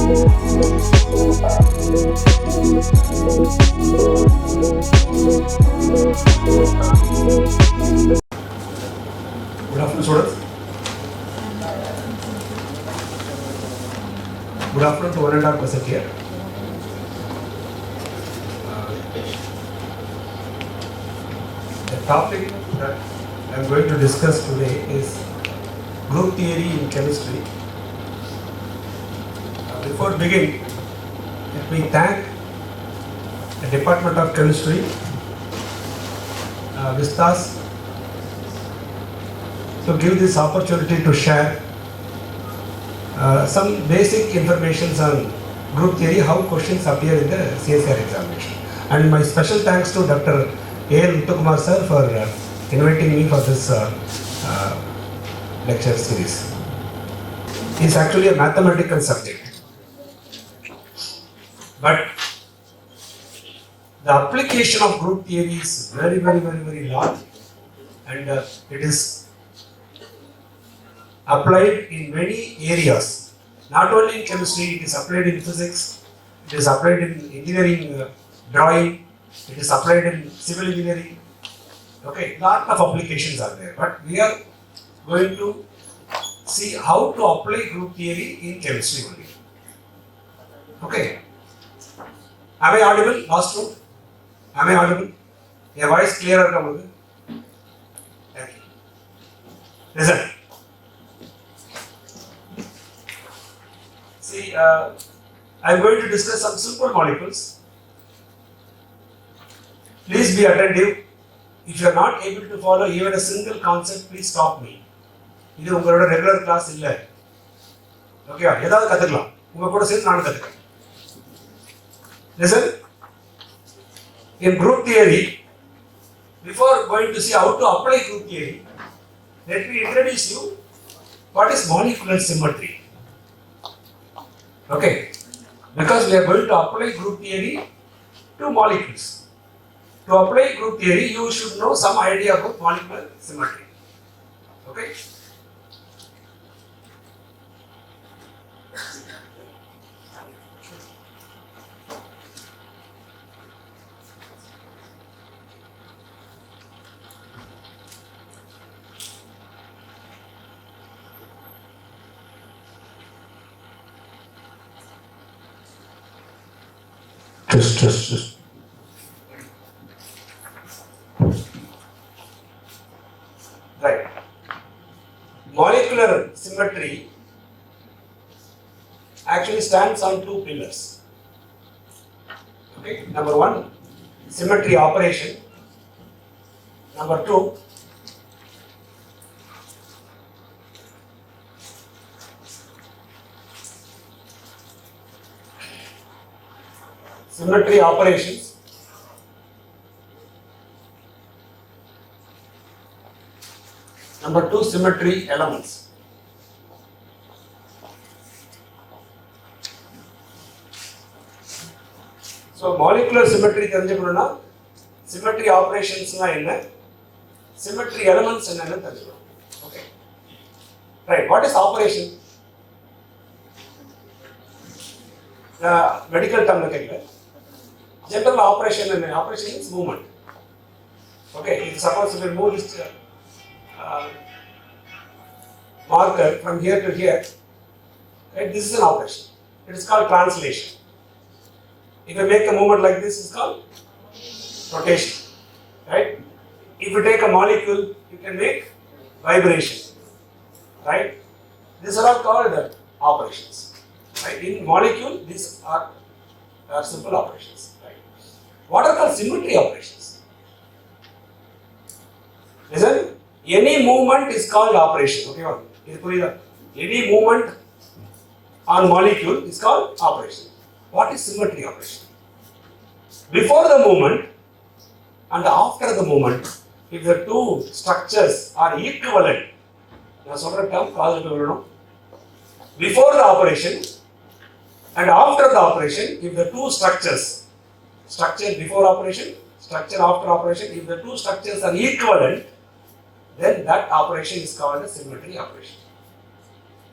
Good afternoon, students. Good afternoon to one and all present here. The topic that I am going to discuss today is group theory in chemistry. Before beginning, let me thank the Department of Chemistry, VISTAS, to give this opportunity to share some basic information on group theory, how questions appear in the CSIR examination. And my special thanks to Dr. A.L. Muthukumar sir for inviting me for this lecture series. It's actually a mathematical subject, but the application of group theory is very large, and it is applied in many areas. Not only in chemistry, it is applied in physics, it is applied in engineering, drawing, it is applied in civil engineering. Okay, lot of applications are there, but we are going to see how to apply group theory in chemistry only. Okay. Am I audible? Last two? Am I audible? Your voice clearer, come. Thank you. Listen. See, I am going to discuss some simple molecules. Please be attentive. If you are not able to follow even a single concept, please stop me. This is your regular class. Okay, listen. In group theory, before going to see how to apply group theory, let me introduce you what is molecular symmetry. Okay, because we are going to apply group theory to molecules. To apply group theory, you should know some idea about molecular symmetry. Okay. Just. Right. Molecular symmetry actually stands on two pillars. Okay. Number one, symmetry operation. Number two, symmetry operations. Number two, symmetry elements. So, molecular symmetry thanjikuduna, symmetry operations na enna, symmetry elements enna thanjikuduna. Okay. Right. What is operation? Medical term la kekla. General operation is movement. Okay, if suppose we move this marker from here to here, right, this is an operation. It is called translation. If you make a movement like this, it's called rotation. Right? If you take a molecule, you can make vibration. Right? These are all called operations. Right? In molecule, these are simple operations. Right? What are called symmetry operations? Listen, any movement is called operation. Okay, any movement on molecule is called operation. What is symmetry operation? Before the movement and after the movement, if the two structures are equivalent, before the operation and after the operation, if the two structures, structure before operation, structure after operation, if the two structures are equivalent, then that operation is called a symmetry operation.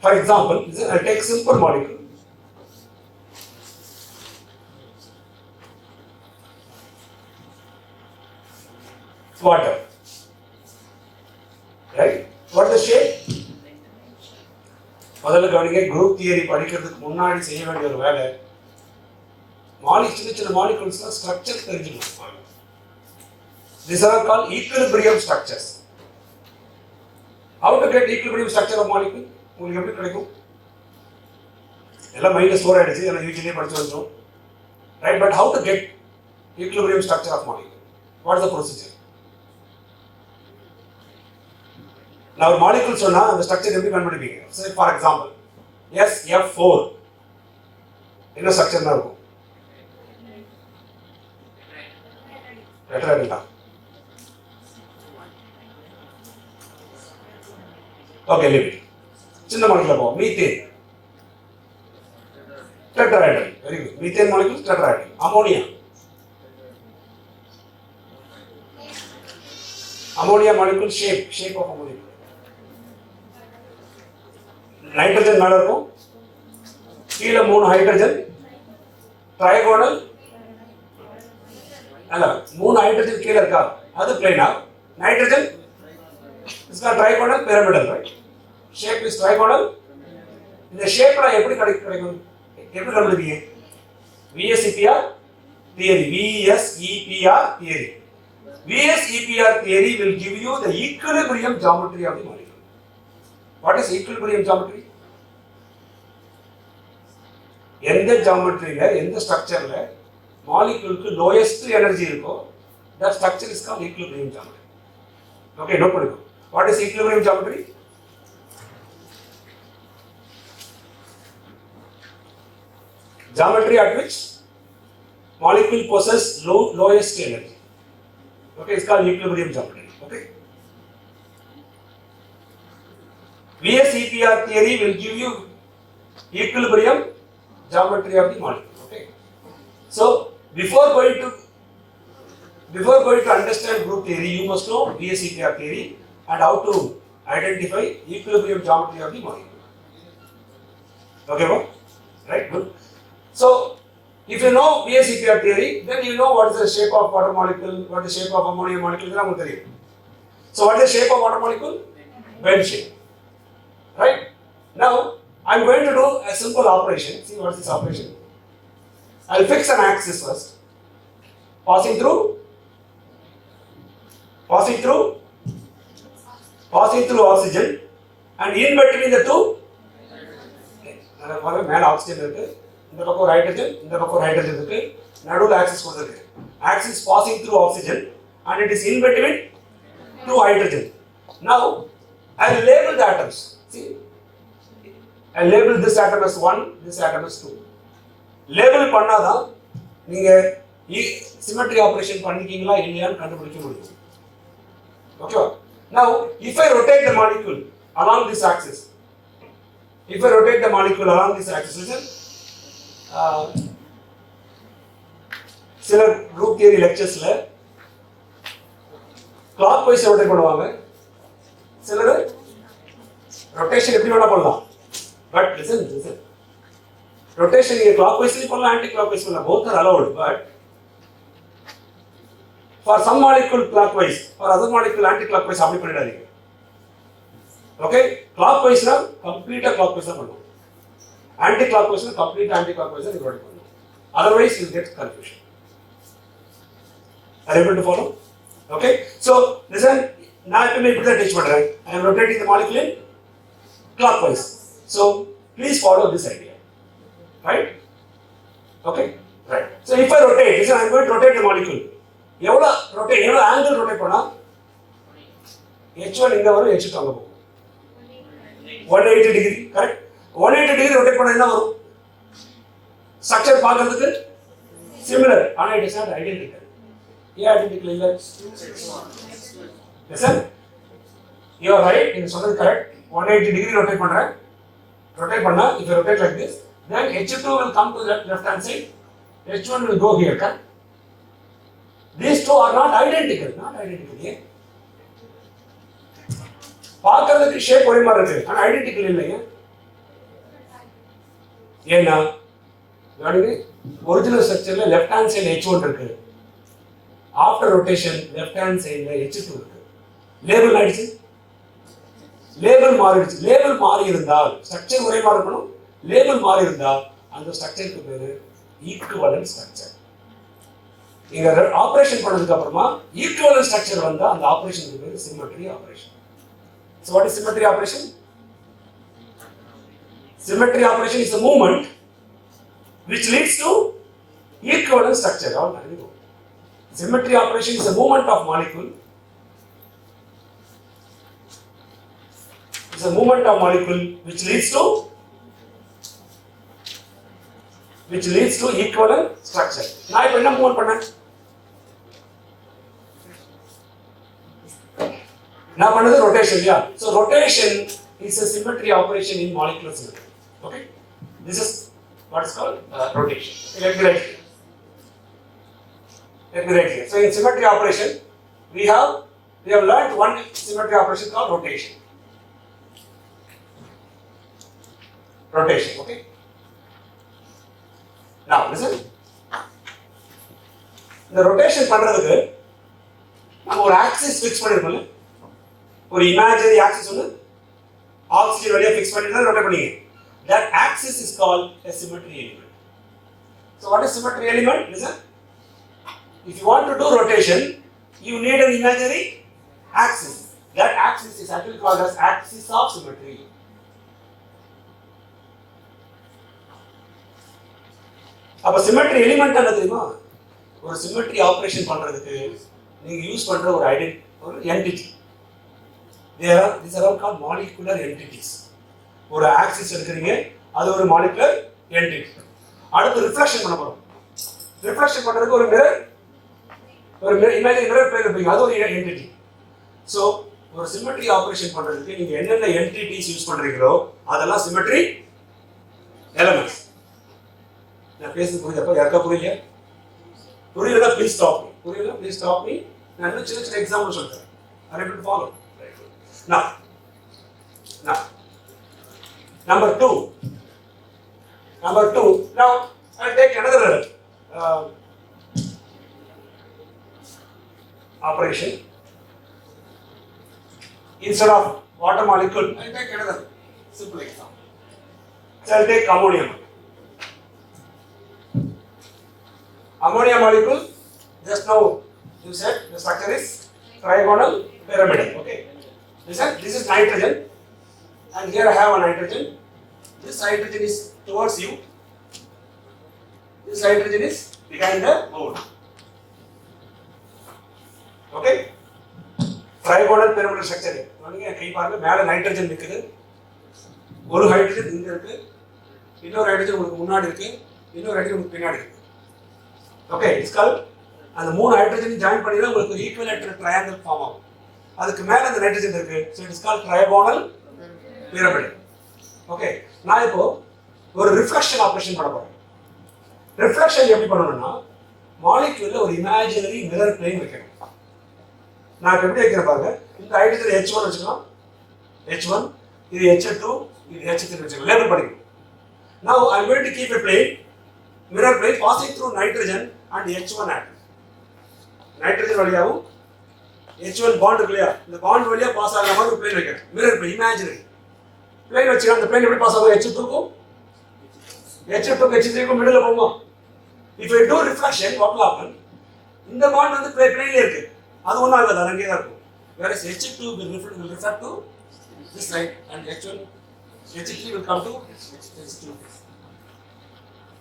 For example, I take simple molecule. water. Right? What is the shape? முதல்ல கவனிங்க, group theory படிக்கிறதுக்கு முன்னாடி செய்ய வேண்டிய ஒரு வேலை, சின்ன சின்ன மாலிகுல்ஸ்லாம் ஸ்ட்ரக்சர் தெரிஞ்சுக்கணும். These are called equilibrium structures. How to get equilibrium structure of molecule? உங்களுக்கு எப்படி கிடைக்கும்? எல்லாம் மைண்ட்ல ஸ்டோர் ஆயிடுச்சு, எல்லாம் யூஜிலியே படிச்சு வந்துடும். Right? But how to get equilibrium structure of molecule? What is the procedure? நான் ஒரு மாலிகுல் சொன்னா அந்த ஸ்ட்ரக்சர் எப்படி கண்டுபிடிப்பீங்க? Say for example, SF4 என்ன ஸ்ட்ரக்சர்னா இருக்கும்? டெட்ராஹெட்ரா. Okay, leave it. சின்ன மாலிகுல் போவோம். Methane tetrahedral. Very good. Methane molecule tetrahedral. Ammonia molecule shape of ammonia. Nitrogen மேல இருக்கும், கீழே 3 ஹைட்ரஜன், ட்ரைகோனல். அல்ல, 3 ஹைட்ரஜன் கீழே இருக்கா, அது பிளைனா. Nitrogen is called trigonal pyramidal. Right? Shape is trigonal. இந்த ஷேப்ல எப்படி கிடைக்கும்? எப்படி கண்டுபிடிப்பீங்க? VSEPR theory. VSEPR theory. VSEPR theory will give you the equilibrium geometry of the molecule. What is equilibrium geometry? எந்த ஜியோமெட்ரியில, எந்த ஸ்ட்ரக்சர்ல மாலிகுலுக்கு லோயஸ்ட் எனர்ஜி இருக்கோ, that structure is called equilibrium geometry. Okay, note பண்ணிக்கோ. What is equilibrium geometry? Geometry at which molecule possess lowest energy. Okay, it's called equilibrium geometry. Okay. VSEPR theory will give you equilibrium geometry of the molecule. Okay. So before going to understand group theory, you must know VSEPR theory and how to identify equilibrium geometry of the molecule. Okay, what? Right? Good. So if you know VSEPR theory, then you know what is the shape of water molecule, what is the shape of ammonia molecule. So what is the shape of water molecule? Bell shape. Right? Now I am going to do a simple operation. See what is this operation? I will fix an axis first, passing through oxygen, and in between the two, மேல oxygen இருக்கு, இந்த பக்கம் ஒரு hydrogen, இந்த பக்கம் ஒரு hydrogen இருக்கு, நடுவுல ஆக்சிஸ் கொடுத்திருக்கு. Axis passing through oxygen and it is in between two hydrogen. Now I will label the atoms. See, I label this atom as 1, this atom as 2. Label பண்ணாதான் நீங்க symmetry operation பண்ணிக்கீங்களா இல்லையான்னு கண்டுபிடிக்க முடியும். Okay. Now if I rotate the molecule along this axis, listen, சில group theory லெக்சர்ஸ்ல clockwise rotate பண்ணுவாங்க, சிலர் rotation எப்படி வேணா பண்ணலாம். பட் லிசன், ரொட்டேஷன் நீங்க கிளாக் வைஸ்லயும் பண்ணலாம், ஆன்டி கிளாக் வைஸ் பண்ணலாம். both are allowed, but for some molecule clockwise, for other molecule anti clockwise அப்படி பண்ணிடாதீங்க. ஓகே, கிளாக் வைஸ்னா கம்ப்ளீட்டா கிளாக் வைஸ் தான் பண்ணுவோம், ஆன்டி கிளாக் வைஸ்னா கம்ப்ளீட் ஆன்டி கிளாக் வைஸ் தான் ரொட்டேட் பண்ணுவோம். otherwise you get confusion. Are you able to follow? Okay, so listen, நான் இப்ப இப்படி தான் டீச் பண்றேன். I am rotating the molecule in clockwise, so please follow this idea. Right? Okay, right. So if I rotate, listen, I am going to rotate the molecule. எவ்வளவு angle rotate பண்ணா h1 இங்க வரும், h2 அங்க போகும். 180 degree. Correct? 180 degree rotate பண்ணா என்ன வரும்? Structure பார்க்கிறதுக்கு சிமிலர், ஆனா இட் இஸ் நாட் ஐடென்டிக்கல். ஏன் ஐடென்டிக்கல் இல்ல? லிசன், யூ ஆர் ரைட், நீங்க சொன்னது கரெக்ட். 180 டிகிரி ரொட்டேட் பண்றேன். ரொட்டேட் பண்ணா if you rotate like this, then h2 will come to the left hand side, h1 will go here. Correct? These two are not identical. Yeah. பார்க்கிறதுக்கு shape ஒரே மாதிரி இருக்கு, ஆனா identical இல்லைங்க. ஏன்னா original ஸ்ட்ரக்சர்ல லெஃப்ட் ஹேண்ட் சைடு h1 இருக்கு, After rotation, left hand side la H2 இருக்கு. Label ஆயிடுச்சு. Label மாறிடுச்சு. Label மாறி இருந்தால் ஸ்ட்ரக்சர் ஒரே மாதிரி இருக்கணும். Label மாறி இருந்தால் அந்த ஸ்ட்ரக்சருக்கு பேரு ஈக்குவலன்ட் ஸ்ட்ரக்சர். நீங்க ஆபரேஷன் பண்ணதுக்கு அப்புறமா ஈக்குவலன்ட் ஸ்ட்ரக்சர் வந்தா அந்த ஆபரேஷனுக்கு பேரு symmetry operation. So what is symmetry operation? Symmetry operation is a movement which leads to equivalent structure. Symmetry operation is a movement of molecule. It's a movement of molecule which leads to equivalent structure. நான் இப்ப என்ன move பண்ணேன்? நான் பண்ணது rotation, yeah. So rotation is a symmetry operation in molecular symmetry. Okay, this is what is called rotation. Let me write here. So in symmetry operation, we have learnt one symmetry operation called rotation. Rotation, okay. Now listen. The rotation பண்றதுக்கு நம்ம ஒரு axis fix பண்ணிருக்கோம்ல, ஒரு imaginary axis ஒன்று oxygen வழியா fix பண்ணிட்டு rotate பண்ணீங்க. That axis is called a symmetry element. So what is symmetry element? Listen. If you want to do rotation, you need an imaginary axis. That axis is actually called as axis of symmetry. அப்ப symmetry element என்ன தெரியுமா? ஒரு symmetry operation பண்றதுக்கு நீங்க use பண்ற ஒரு entity. These are all called molecular entities. ஒரு axis எடுக்கிறீங்க, அது ஒரு மாலிகுலர் என்டிட்டி. அடுத்து ரிஃப்ளெக்ஷன் பண்ண போறோம். ரிஃப்ளெக்ஷன் பண்றதுக்கு ஒரு இமேஜினரி மிரர் பிளேன் வைப்பீங்க, அது ஒரு என்டிட்டி. சோ ஒரு சிமெட்ரி ஆபரேஷன் பண்றதுக்கு நீங்க என்னென்ன என்டிட்டிஸ் யூஸ் பண்றீங்களோ அதெல்லாம் சிமெட்ரி எலிமெண்ட்ஸ். நான் பேசுறது புரியுதா? யாருக்கா புரியல? புரியலனா ப்ளீஸ் ஸ்டாப் மீ. நான் இன்னும் சின்ன எக்ஸாம்பிள் சொல்றேன். Are you able to follow? Now Number two. Now I'll take another operation. Instead of water molecule, I'll take another simple example. So I'll take ammonia. Ammonia molecule. Just now you said the structure is trigonal pyramidal. Okay. Listen. This is nitrogen. And here I have a nitrogen. This hydrogen is towards you. This hydrogen is behind the board. Okay? Trigonal pyramidal structure. நீங்க கை பாருங்க, மேல nitrogen இருக்குது. ஒரு hydrogen இங்க இருக்கு. இன்னொரு hydrogen உங்களுக்கு முன்னாடி இருக்கு. இன்னொரு ஹைட்ரஜன் உங்களுக்கு பின்னாடி இருக்கு. Okay, it's called அந்த மூணு ஹைட்ரஜன் ஜாயின் பண்ணினா உங்களுக்கு ஈக்குவலேட்டரல் ட்ரையாங்கிள் ஃபார்ம் ஆகும். அதுக்கு மேல அந்த நைட்ரஜன் இருக்கு. So it is called trigonal pyramid. Okay, நான் இப்போ ஒரு ரிஃப்ளெக்ஷன் ஆபரேஷன் பண்ண போறேன். ரிஃப்ளெக்ஷன் எப்படி பண்ணணும்னா மாலிக்யூல்ல ஒரு இமேஜினரி மிரர் பிளேன் வைக்கணும். நான் எப்படி வைக்கிறேன் பாருங்க. இந்த ஹைட்ரஜன் H1 வச்சுக்கலாம். H1, இது H2, இது H3 வச்சுக்கலாம். லேபிள் பண்ணிக்கணும். Now I am going to keep a plane, mirror plane passing through nitrogen and H1 atom. Nitrogen வழியாவும் H1 பாண்ட் இருக்கு இல்லையா, இந்த பாண்ட் வழியா பாஸ் ஆகிற மாதிரி ஒரு பிளேன் வைக்கிறேன். மிரர் பிளேன், இமேஜினரி பிளேன் வச்சு அந்த பிளேன் எப்படி பாஸ் ஆகும்? H2க்கும் H3க்கும் மிடில் போகுமா? If I do reflection, what will happen? இந்த பாண்ட் வந்து பிளேன்ல இருக்கு, அது ஒன்றும் ஆகாது, அது அங்கேயே தான் இருக்கும். Whereas H2 will reflect to this side and H3 will come to H2.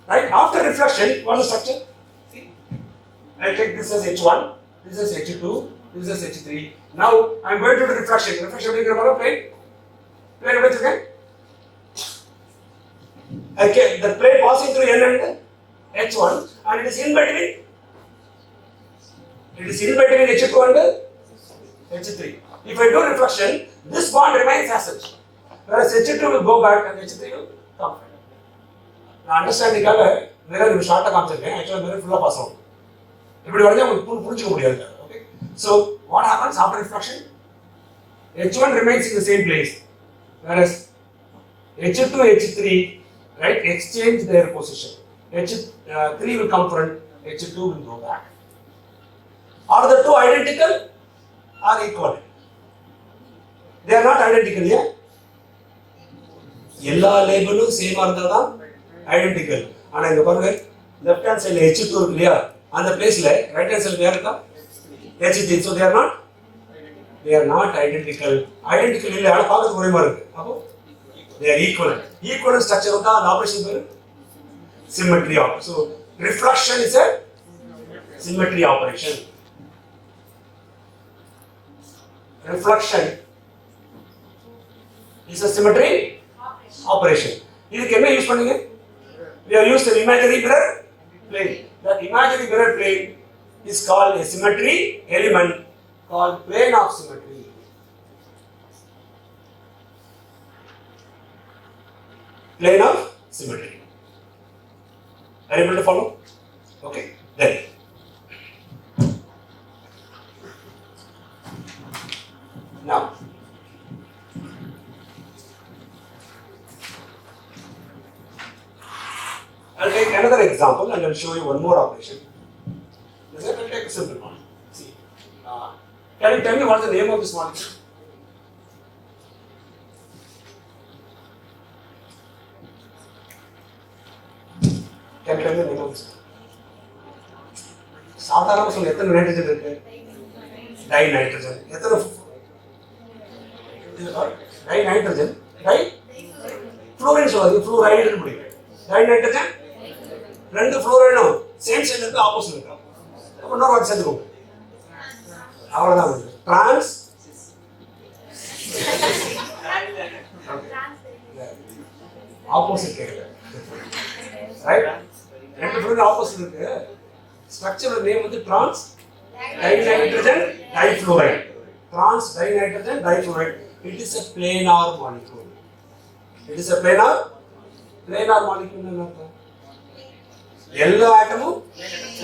Right? After reflection, what is the structure? See? I take this as H1, this is H2, this is H3. Now I am going to do reflection. Reflection will be a plane. Plane what is it? Okay, the plane passing through N and H1 and it is in between. It is in between H2 and H3. If I do reflection, this bond remains as such. Whereas H2 will go back and H3 will come back. Now understanding mirror short காமிச்சிருக்கேன். Actually mirror full pass ஆகும். இப்படி வரைஞ்சா உங்களுக்கு புரிஞ்சுக்க முடியாது. Okay. So what happens after reflection? H1 remains in the same place. Whereas H2, H3, right, exchange their position. H3 will come front, H2 will go back. Are the two identical or equal? They are not identical, yeah? எல்லா லேபிளும் சேமா இருந்தா தான் identical. ஆனா இங்க பாருங்க, left hand சைடுல H2 இருக்கு இல்லையா, அந்த பிளேஸ்ல ரைட் ஹேண்ட் சைடுல யார் இருக்கா? H3. So they are not identical. Identical இல்ல, ஆனா பார்க்கிறது ஒரே மாதிரி இருக்கு. அப்போ they are equivalent. Equivalent structure தான் அந்த ஆபரேஷன் பேரு symmetry operation. So reflection is a symmetry operation. Reflection is a symmetry operation. இதுக்கு என்ன யூஸ் பண்ணீங்க? We have used an imaginary mirror plane. That imaginary mirror plane is called a symmetry element called plane of symmetry. Plane of symmetry. Are you able to follow? Okay. Then now I'll take another example and I'll show you one more operation. I'll take a simple one. See, can you tell me what is the name of this molecule? Can you tell me the name of this? சாதாரண சொல்ல எத்தனை nitrogen இருக்கு? Tie nitrogen. எத்தனை tie nitrogen? Tie ஃப்ளோரைன் சொல்லாது, fluoride முடியும். Tie nitrogen ரெண்டு ஃப்ளோரைடும் same சைடுல இருக்கு, ஆப்போசிட் இருக்கு. அப்ப இன்னொரு வாட்டி சேர்த்துக்கோங்க. அவ்வளவுதான் வந்து டிரான்ஸ் ஆப்போசிட் கேட்கல, ரைட்? ரெண்டு ஃப்ளோரைடு ஆப்போசிட் இருக்கு. ஸ்ட்ரக்சரோட நேம் வந்து trans dinitrogen difluoride. Trans dinitrogen difluoride. It is a planar molecule. It is a planar molecule. என்ன அர்த்தம்? எல்லா ஆட்டமும்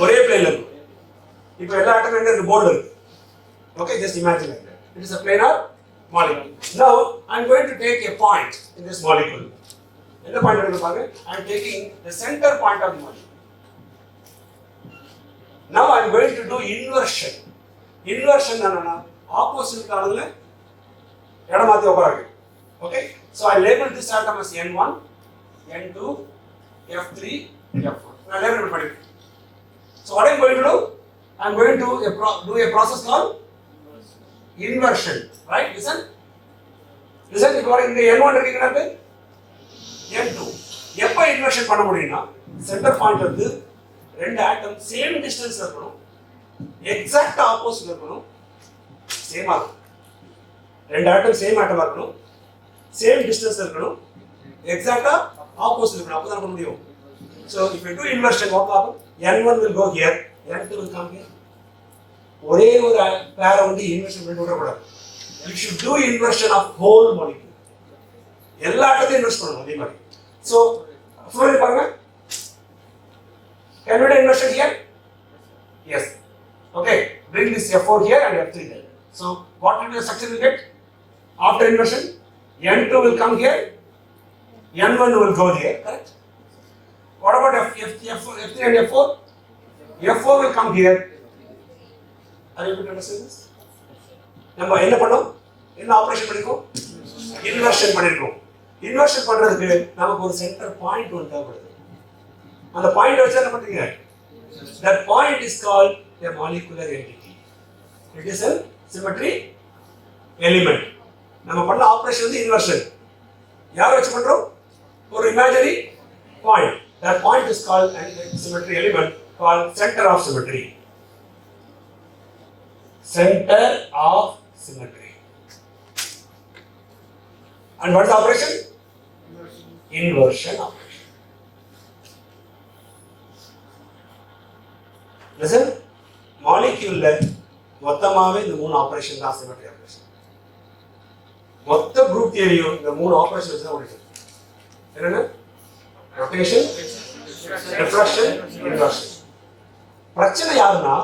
ஒரே பிளேன்ல இருக்கும். இப்போ எல்லா ஆட்டமும் எங்க இருக்கு? போர்டுல இருக்கு. Okay, just imagine like that. It is a planar molecule. Now I am going to take a point in this molecule. என்ன பாயிண்ட் எடுக்க பாருங்க. I am taking the center point of the molecule. Now I am going to do inversion. Inversion என்னன்னா opposite கார்னர்ல இடம் மாத்தி உட்காருங்க. Okay, so I label this atom as N1, N2, F3, F4. நான் label பண்ணிருக்கேன். So what I am going to do? I am going to do a process called inversion. Right? Listen. இப்போ இந்த N1 இருக்குங்க, N2. எப்ப inversion பண்ண முடியும்னா centre point வந்து ரெண்டு ஆட்டம் சேம் டிஸ்டன்ஸ்ல இருக்கணும், எக்ஸாக்ட் ஆப்போசிட் இருக்கணும், சேமா இருக்கணும். ரெண்டு ஆட்டம் சேம் ஆட்டமா இருக்கணும், சேம் டிஸ்டன்ஸ்ல இருக்கணும், எக்ஸாக்ட்டா ஆப்போசிட் இருக்கணும். அப்பதான் பண்ண முடியும். So if you do inversion, what will happen? N1 will go here, N2 will come here. ஒரே ஒரு பேரை வந்து இன்வெர்ஷன் பண்ணி விடக்கூடாது. You should do inversion of whole molecule. எல்லா ஆட்டத்தையும் இன்வெர்ட் பண்ணணும் அதே மாதிரி. So ஃப்ளோரைன் பாருங்க. Can we do inversion here? Yes. Okay. Bring this F4 here and F3 there. So what will be the structure we get after inversion? N2 will come here, N1 will go there. Correct? What about F3 and F4? F4 will come here. Are you able to understand this? நம்ம என்ன பண்ணோம்? என்ன operation பண்ணிருக்கோம்? Inversion பண்ணிருக்கோம். Inversion பண்றதுக்கு நமக்கு ஒரு centre point ஒன்று தேவைப்படுது. அந்த பாயிண்ட் வச்சு என்ன பண்றீங்க? That point is called a molecular entity. It is a symmetry element. நம்ம பண்ண ஆபரேஷன் வந்து இன்வெர்ஷன். யாரை வச்சு பண்றோம்? ஒரு imaginary point. That point is called a symmetry element called center of symmetry. Center of symmetry. And what is the operation? Inversion operation. Listen, molecule மொத்தமாவே இந்த மூணு ஆபரேஷன் தான் சிமெட்ரி ஆபரேஷன். மொத்த குரூப் தியரியும் இந்த மூணு ஆபரேஷன் வச்சு தான் ஓடிட்டு. என்னன்னா ரொட்டேஷன், ரிஃப்ராக்ஷன், இன்வர்ஷன். பிரச்சனை யாருன்னா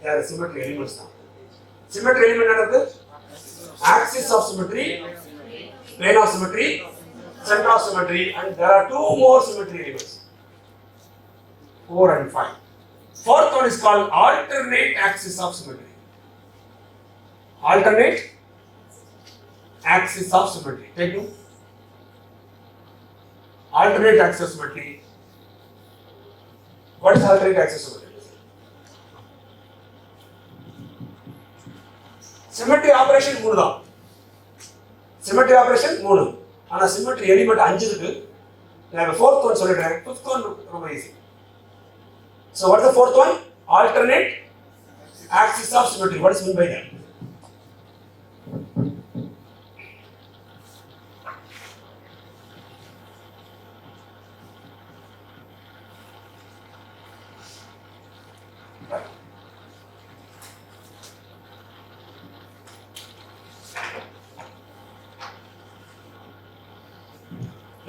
யார்? சிமெட்ரி எலிமெண்ட்ஸ் தான். சிமெட்ரி எலிமெண்ட் என்னது? Axis of symmetry, plane of symmetry, center of symmetry, and there are two more symmetry elements, 4 and 5. Fourth one is called alternate axis of symmetry. Alternate axis of symmetry. Take two. Alternate axis of symmetry. What is alternate axis of symmetry? Symmetry operation 3 தான். Symmetry operation 3. ஆனா symmetry element 5 இருக்கு. நான் fourth one சொல்லிடுறேன். Fifth one ரொம்ப easy. So what is the fourth one? Alternate axis of symmetry. What is meant by that?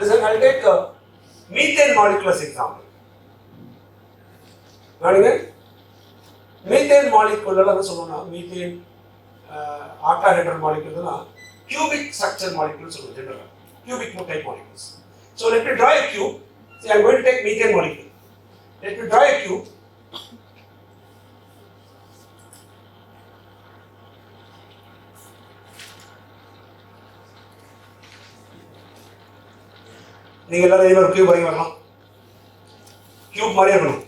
Listen, I'll take a methane molecule as example. Methane molecule, methane octahedral molecule, cubic structure molecules, cubic type molecules. So let me draw a cube. See, I'm going to take methane molecule. Let me draw a cube. நீங்க எல்லாரும் இதே மாதிரி cube வரைய வரலாம். Cube மாதிரியே இருக்கணும்.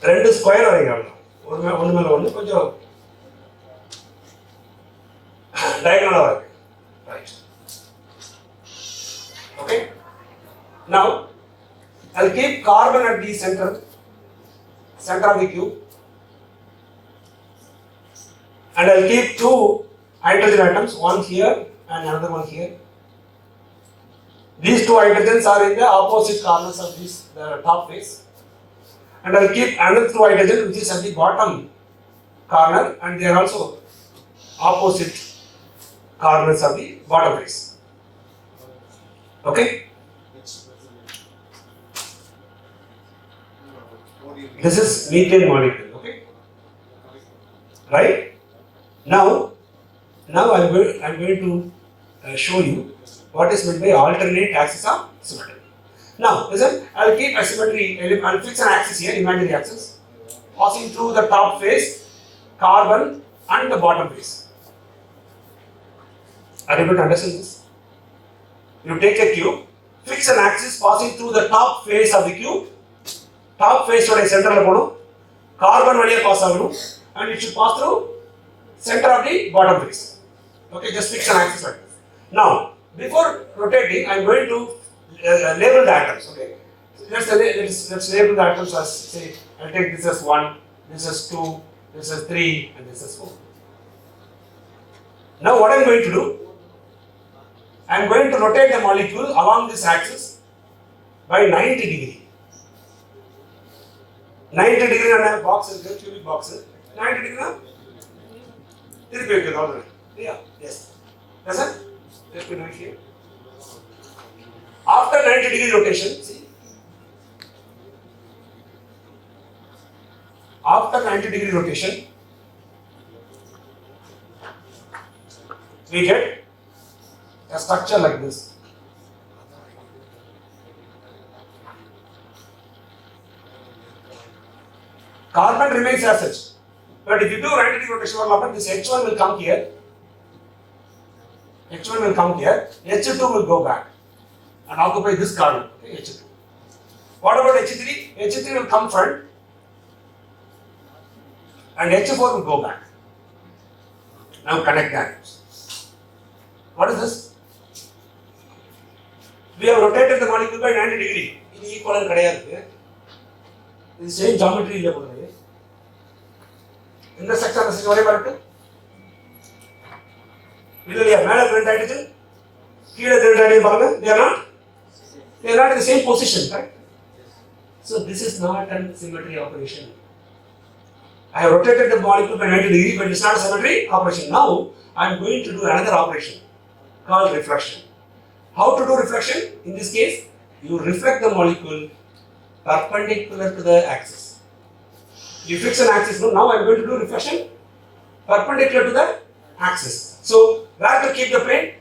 ரெண்டு square வரையலாம். ஒன்று மேல ஒன்று கொஞ்சம் diagonal வரைக்கும். Right. Okay. Now I'll keep carbon at the center of the cube. And I'll keep two hydrogen atoms, one here and another one here. These two hydrogens are in the opposite corners of this top face. And I'll keep another two hydrogen which is at the bottom corner, and they are also opposite corners of the bottom face. Okay? This is methane molecule. Okay? Right? Now I'm going to show you what is meant by alternate axis of symmetry. Now listen, I'll keep a symmetry. I'll fix an axis here, imaginary axis, passing through the top face, carbon, and the bottom face. Are you able to understand this? You take a cube, fix an axis passing through the top face of the cube. Top face oda center la ponum, carbon valiya pass agum, and it should pass through center of the bottom face. Okay, just fix an axis like this. Now, before rotating, I am going to label the atoms. Okay, let's label the atoms as, say, I'll take this as 1, this as 2, this as 3, and this as 4. Now, what I am going to do? I am going to rotate the molecule along this axis by 90 degree. 90 degree on a box is a cubic box. 90 degree now. Yeah, yes. That's it? Let me do it here. After 90 degree rotation, see. After 90 degree rotation, we get a structure like this. Carbon remains as such. But if you do 90 degree rotation, what will happen? This H1 will come here. H1 will come here. H2 will go back and occupy this carbon. Okay, H2. What about H3? H3 will come front and H4 will go back. Now connect the atoms. What is this? We have rotated the molecule by 90 degree. This is equal and the same geometry. Intersection of the variable. They are not in the same position, right? So this is not a symmetry operation. I have rotated the molecule by 90 degree, but it's not a symmetry operation. Now I am going to do another operation called reflection. How to do reflection? In this case, you reflect the molecule perpendicular to the axis. You fix an axis. Now I am going to do reflection perpendicular to the axis. So where to keep the plane?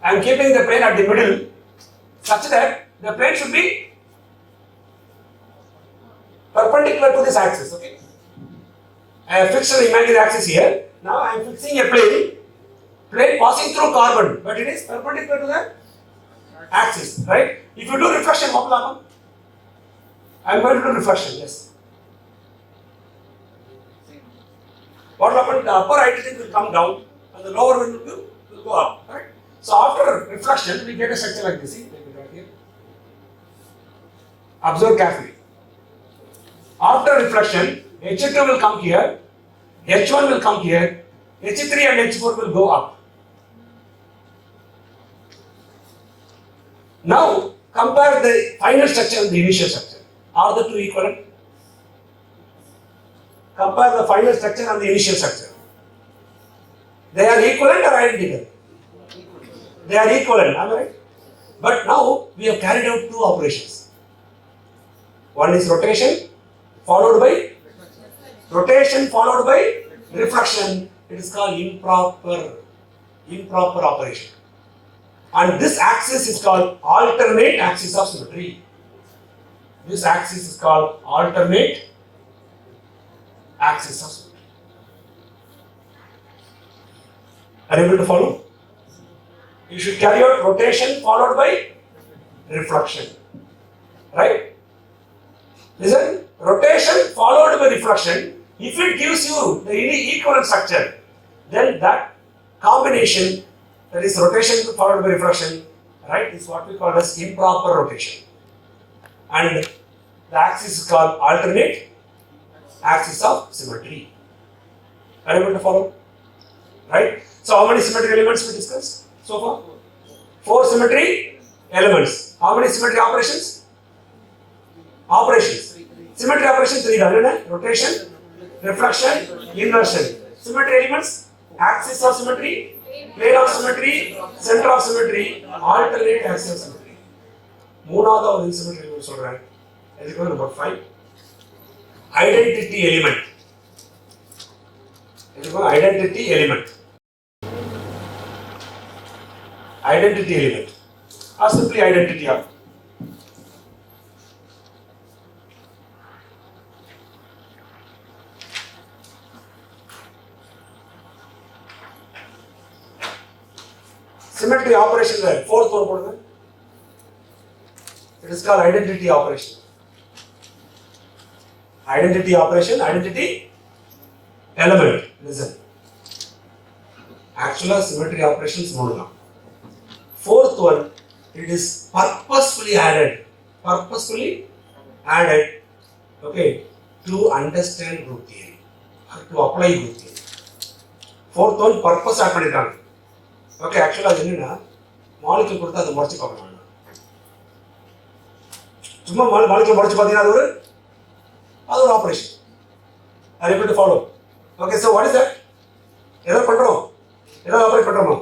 I am keeping the plane at the middle such that the plane should be perpendicular to this axis. Okay. I have fixed an imaginary axis here. Now I am fixing a plane passing through carbon, but it is perpendicular to the axis, right? If you do reflection, what will happen? I am going to do reflection, yes. What will happen? The upper hydrogen will come down and the lower one will go up, right? So after reflection, we get a structure like this. See, here. Observe carefully. After reflection, H2 will come here, H1 will come here, H3 and H4 will go up. Now, compare the final structure and the initial structure. Are the two equivalent? Compare the final structure and the initial structure. They are equivalent or identical? They are equivalent, am I right? But now, we have carried out two operations. One is rotation followed by reflection. It is called improper operation. And this axis is called alternate axis of symmetry. This axis is called alternate axis of symmetry. Are you able to follow? You should carry out rotation followed by reflection. Right? Listen, rotation followed by reflection, if it gives you the equivalent structure, then that combination, that is rotation followed by reflection, right, is what we call as improper rotation. And the axis is called alternate axis of symmetry. Are you able to follow? Right? So how many symmetry elements we discussed so far? 4 symmetry elements. How many symmetry operations? Operations. Symmetry operations 3 done. Rotation, reflection, inversion. Symmetry elements, axis of symmetry, plane of symmetry, center of symmetry, alternate axis of symmetry. மூணாவது ஒரு symmetry element சொல்றேன். இதுக்கு number 5. Identity element. இதுக்கு identity element. Identity element. Or simply identity of. Symmetry operation there, 4th one put there. It is called identity operation. Identity operation, identity element. Listen. Actual symmetry operations modula. 4th one, it is purposefully added. Purposefully added, okay, to understand group theory. To apply group theory. 4th one, purpose add பண்ணிருக்காங்க. Okay, actually அது என்னன்னா molecule கொடுத்து அதை முறைச்சு பார்க்கணும். சும்மா molecule முறைச்சு பார்த்தீங்கன்னா அது ஒரு operation. Are you able to follow? Okay, so what is that? எதை பண்றோம்? எதை ஆபரேட் பண்றோமா?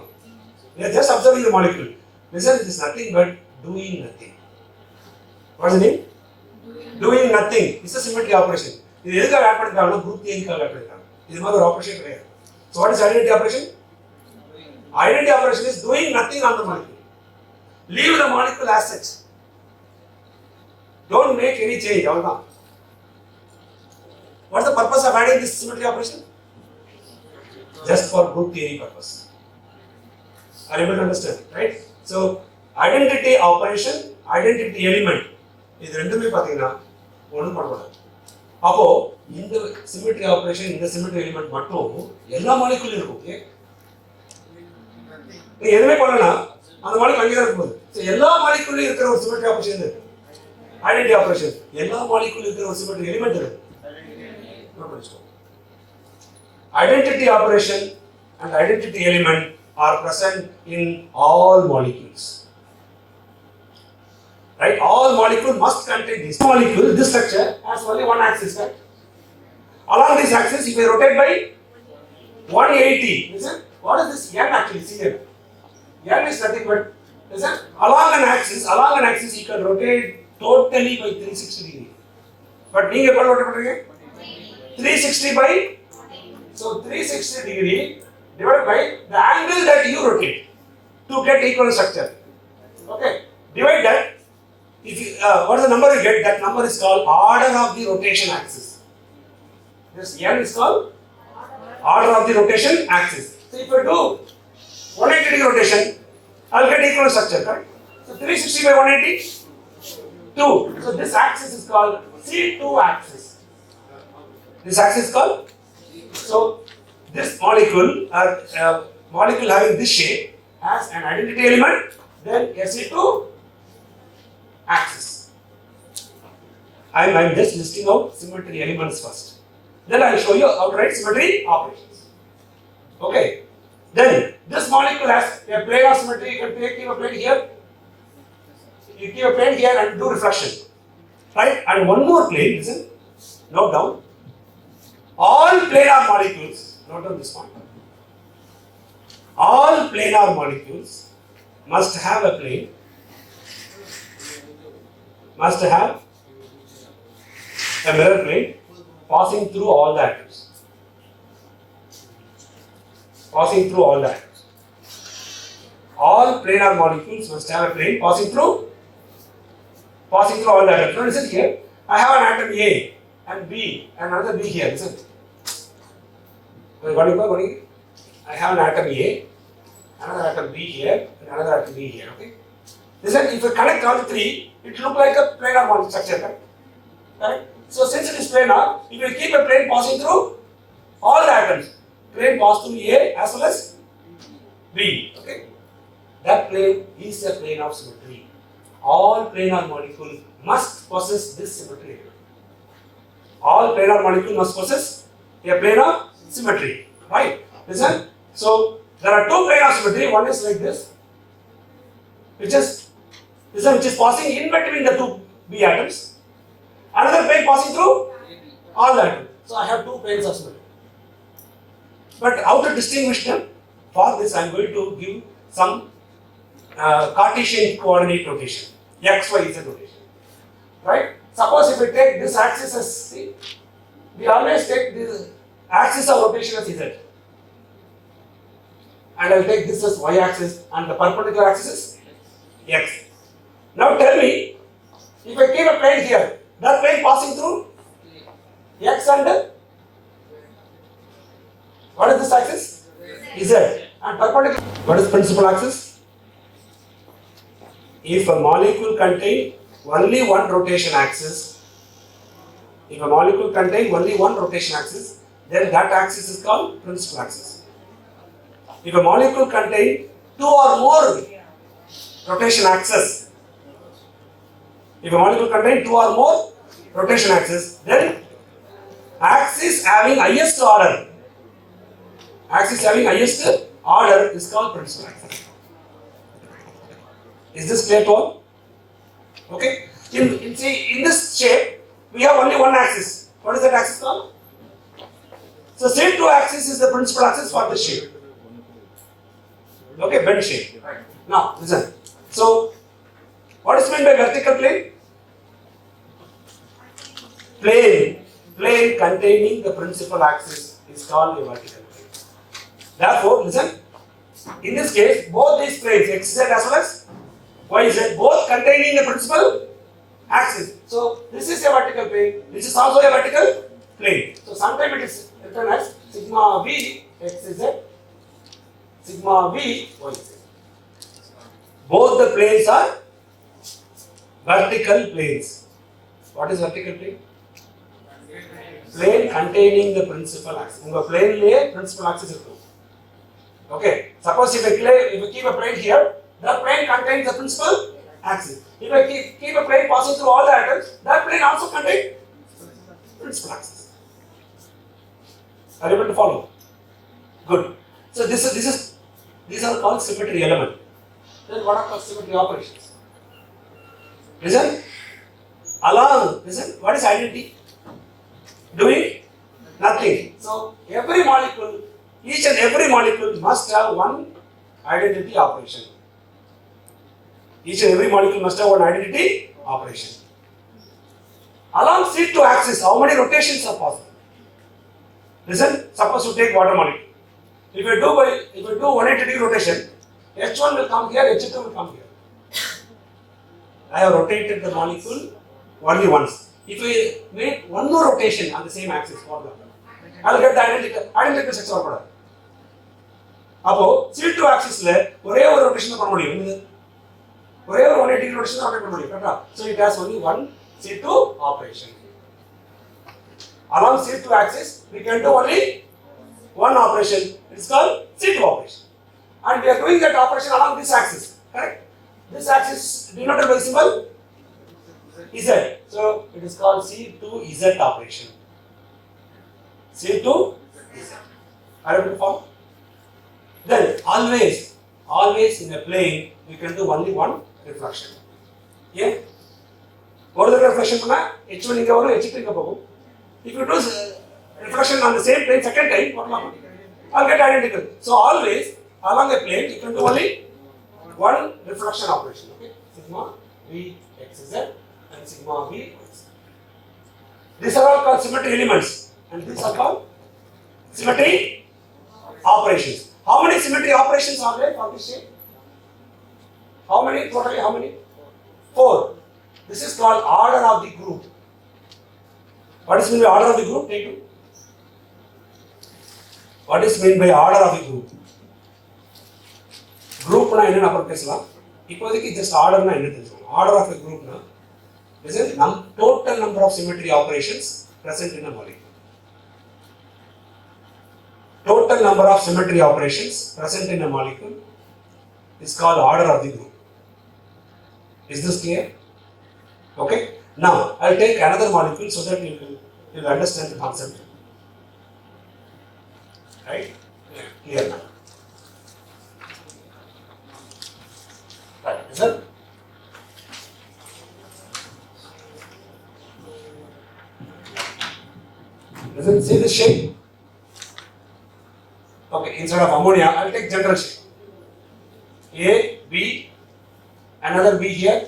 We are just observing the molecule. Listen, it is nothing but doing nothing. What is the name? Doing nothing. It's a symmetry operation. இது எதுக்காக add பண்ணிருக்காங்கன்னா group தியரிக்காக add பண்ணிருக்காங்க. இது மாதிரி ஒரு ஆபரேஷன் கிடையாது. So what is identity operation? Identity operation is doing nothing on the molecule. Leave the molecule as such. Don't make any change. What's the purpose of adding this symmetry operation? Just for group theory purpose. Are you able to understand? Right? So, identity operation, identity element. இது ரெண்டுமே பாத்தீங்கன்னா ஒண்ணும் பண்ணக்கூடாது. அப்போ இந்த symmetry operation, இந்த symmetry element மட்டும் எல்லா மாலிகுலும் இருக்கும். எதுவுமே பண்ணலாம் அந்த மாலிகுல் அங்கே தான் இருக்கும். எல்லா மாலிகுலும் இருக்கிற ஒரு symmetry operation இது. Identity operation. எல்லா மாலிகுலும் இருக்கிற ஒரு symmetry element இது. Identity operation and identity element are present in all molecules. Right? All molecules must contain this molecule. This structure has only one axis, right? Along this axis, if I rotate by 180, listen, what is this N actually? See here. N is nothing but, listen, along an axis, you can rotate totally by 360 degree. But நீங்க எப்படி rotate பண்றீங்க? 360 by, so 360 degree divided by the angle that you rotate. to get equivalent structure. Okay, divide that. If you, what is the number you get? That number is called order of the rotation axis. This n is called order of the rotation axis. So if I do 180 degree rotation, I will get equivalent structure, correct? So 360 by 180, 2. So this axis is called C2 axis. This axis is called. So this molecule, molecule having this shape has an identity element, then SE2 axis. I'm just listing out symmetry elements first. Then I will show you how to write symmetry operations. Okay. Then this molecule has a plane of symmetry. You can keep a plane here. You keep a plane here and do reflection. Right? And one more plane, listen, note down. All planar molecules, note down this point. All planar molecules must have a plane, must have a mirror plane passing through all the atoms. Passing through all the atoms. All planar molecules must have a plane passing through all the atoms. Now listen here. I have an atom A and B and another B here. Listen. I have an atom A, another atom B here, and another atom B here. Okay. Listen, if you connect all three, it looks like a planar molecule structure. Right? So since it is planar, if you keep a plane passing through all the atoms, plane pass through A as well as B. Okay. That plane is a plane of symmetry. All planar molecules must possess this symmetry. All planar molecules must possess a plane of symmetry. Right? Listen. So there are two planes of symmetry. One is like this, which is passing in between the two B atoms. Another plane passing through all the atoms. So I have two planes of symmetry. But how to distinguish them? For this, I am going to give some Cartesian coordinate notation, x, y, z notation. Right? Suppose if we take this axis as C, we always take this axis of rotation as Z. And I will take this as y axis and the perpendicular axis is x. Now tell me, if I keep a plane here, that plane passing through x and what is this axis? Z. And perpendicular, what is principal axis? If a molecule contains only one rotation axis, then that axis is called principal axis. If a molecule contains two or more rotation axes, then axis having highest order is called principal axis. Is this clear to all? Okay. In this shape, we have only one axis. What is that axis called? So C2 axis is the principal axis for this shape. Okay, bend shape. Right. Now listen. So what is meant by vertical plane? Plane containing the principal axis is called a vertical plane. Therefore, listen. In this case, both these planes, xz as well as yz, both containing the principal axis. So this is a vertical plane. This is also a vertical plane. So sometimes it is written as sigma v xz, sigma v yz. Both the planes are vertical planes. What is vertical plane? Plane containing the principal axis. In the plane layer, principal axis is two. Okay. Suppose if I keep a plane here, the plane contains the principal axis. If I keep a plane passing through all the atoms, that plane also contains principal axis. Are you able to follow? Good. So these are called symmetry element. Then what are called symmetry operations? Listen. Listen. What is identity? Doing nothing. So every molecule, each and every molecule must have one identity operation. Each and every molecule must have one identity operation. Along C2 axis, how many rotations are possible? Listen, suppose you take water molecule. If you do 180 degree rotation, H1 will come here, H2 will come here. I have rotated the molecule only once. If we make one more rotation on the same axis, what will happen? I will get the identical sex order. அப்போ C2 axisல ஒரே ஒரு rotation பண்ண முடியும். ஒரே ஒரு 180 degree rotation பண்ண முடியும். கரெக்ட்டா? So it has only one C2 operation. Along C2 axis we can do only one operation. It is called C2 operation. And we are doing that operation along this axis. Correct? This axis denoted by symbol Z. So it is called C2Z operation. C2Z. Are you able to follow? Then always in a plane we can do only one reflection. Yeah? What is the reflection? H1 inga varum, H2 inga pogum. If you do reflection on the same plane second time, what will happen? I'll get identical. So always along a plane you can do only one reflection operation. Okay? Sigma V x z and sigma V y z. These are all called symmetry elements, and these are called symmetry operations. How many symmetry operations are there for this shape? How many totally? How many? 4. This is called order of the group. What is meant by order of the group? Take 2. What is meant by order of the group? Group na enna appo pesalam. Ippodikku just order na enna thelukkom. Order of a group na is the total number of symmetry operations present in a molecule. Total number of symmetry operations present in a molecule is called order of the group. Is this clear? Okay. Now I'll take another molecule so that you will understand the concept. Right? Yeah. Clear now. Right. Is it? Does it see this shape? Okay, instead of ammonia, I will take general shape. A, B, another B here,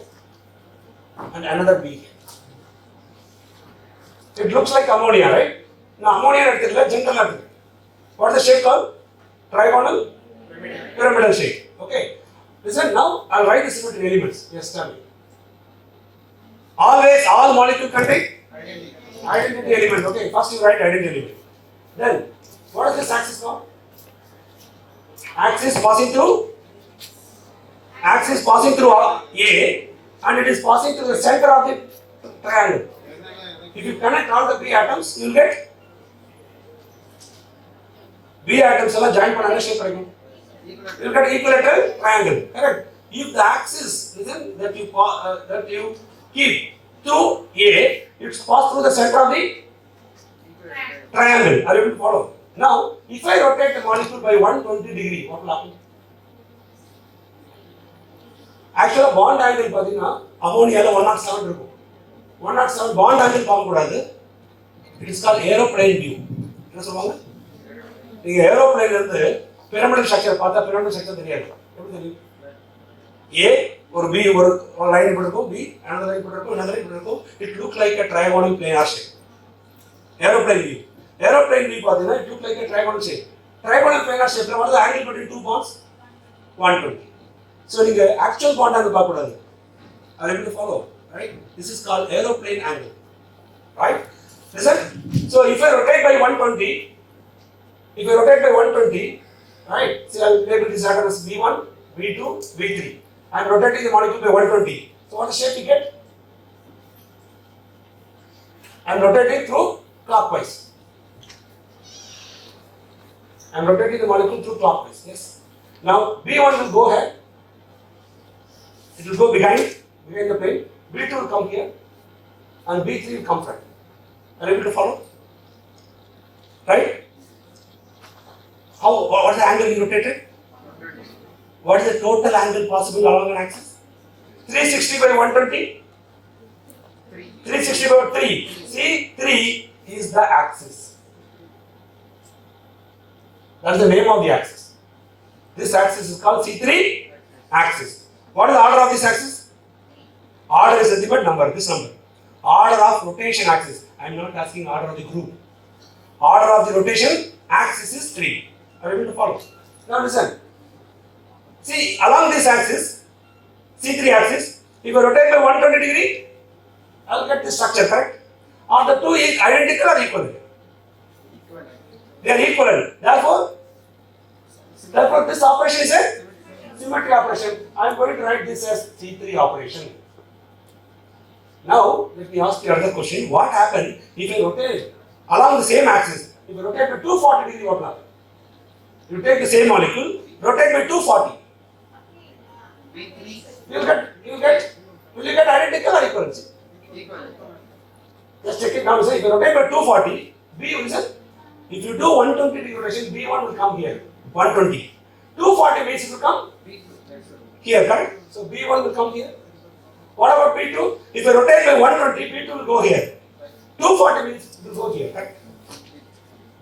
and another B here. It looks like ammonia, right? Now ammonia is general. What is the shape called? Trigonal pyramidal shape. Okay. Listen, now I will write the symmetry elements. Yes, tell me. Always, all molecule contain identity element. Okay, first you write identity element. Then, what is this axis called? Axis passing through A, and it is passing through the center of the triangle. If you connect all the B atoms, you will get B atoms all join panna shape again. You will get equilateral triangle. Correct? If the axis that you keep through A, it's passed through the center of the triangle. Are you able to follow? Now, if I rotate the molecule by 120 degree, what will happen? Actually, bond angle pathina ammonia la 107 irukum. 107 bond angle paaka koodadhu. It is called aeroplane view. Enna solvaanga? Neenga aeroplane la irundhu pyramidal structure paatha pyramidal structure theriyadhu. Eppadi theriyum? A or B or line இப்படி இருக்கும், B another line இப்படி இருக்கும், another line இப்படி இருக்கும். It look like a trigonal planar shape. Aeroplane view. Aeroplane view pathina it look like a trigonal shape. Trigonal planar shape la what is the angle between two bonds? 120. So neenga actual bond angle paaka koodadhu. Are you able to follow? Right? This is called aeroplane angle. Right? Listen. So if I rotate by 120, right? So I will label this atom as V1, V2, V3. I am rotating the molecule by 120. So what is the shape you get? I am rotating through clockwise. I am rotating the molecule through clockwise. Yes. Now V1 will go ahead. It will go behind the plane. V2 will come here, and V3 will come front. Are you able to follow? Right? What is the angle you rotated? What is the total angle possible along an axis? 360 by 120? 360 by 3. See, 3 is the axis. That is the name of the axis. This axis is called C3 axis. What is the order of this axis? Order is nothing but number, this number. Order of rotation axis. I am not asking order of the group. Order of the rotation axis is 3. Are you able to follow? Now listen. See, along this axis, C3 axis, if I rotate by 120 degree, I will get this structure, correct? Are the two identical or equivalent? They are equivalent. Therefore, this operation is a symmetry operation. I am going to write this as C3 operation. Now, let me ask you another question. What happens if I rotate along the same axis? If I rotate by 240 degree, what will happen? You take the same molecule, rotate by 240. Will you get identical or equivalent? Just check it now. Say if you rotate by 240, B will say, if you do 120 degree rotation, B1 will come here. 120. 240 means it will come here, correct? So B1 will come here. What about B2? If you rotate by 120, B2 will go here. 240 means it will go here, correct?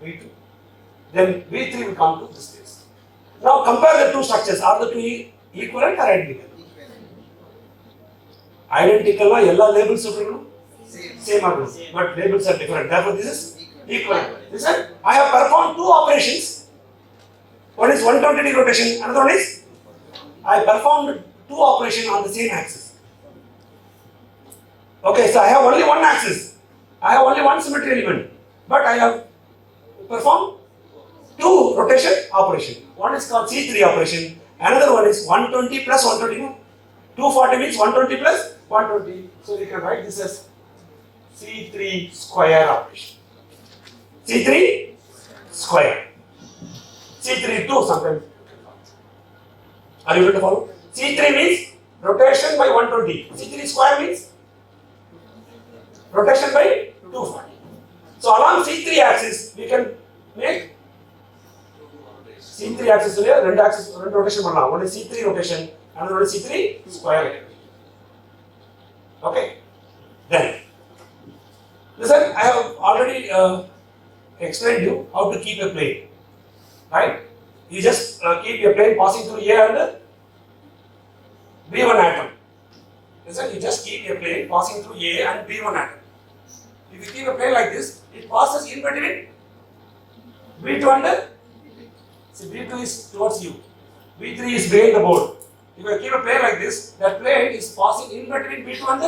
B2. Then B3 will come to this place. Now compare the two structures. Are the two equivalent or identical? Identical, all labels are same, but labels are different. Therefore, this is equivalent. Listen, I have performed two operations. One is 120 degree rotation, another one is I performed two operations on the same axis. Okay, so I have only one axis. I have only one symmetry element, but I have performed two rotation operation. One is called C3 operation, another one is 120 plus 120. 240 means 120 plus 120. So we can write this as C3 square operation. C3 square. C3 2 sometimes. Are you able to follow? C3 means rotation by 120. C3 square means rotation by 240. So along C3 axis we can make C3 axis two rotation. One is C3 rotation, another one is C3 square. Okay. Then listen, I have already explained you how to keep a plane. Right? You just keep your plane passing through A and B1 atom. Listen, you just keep your plane passing through A and B1 atom. If you keep a plane like this, it passes in between B2 and see, B2 is towards you. B3 is behind the board. If I keep a plane like this, that plane is passing in between B2 and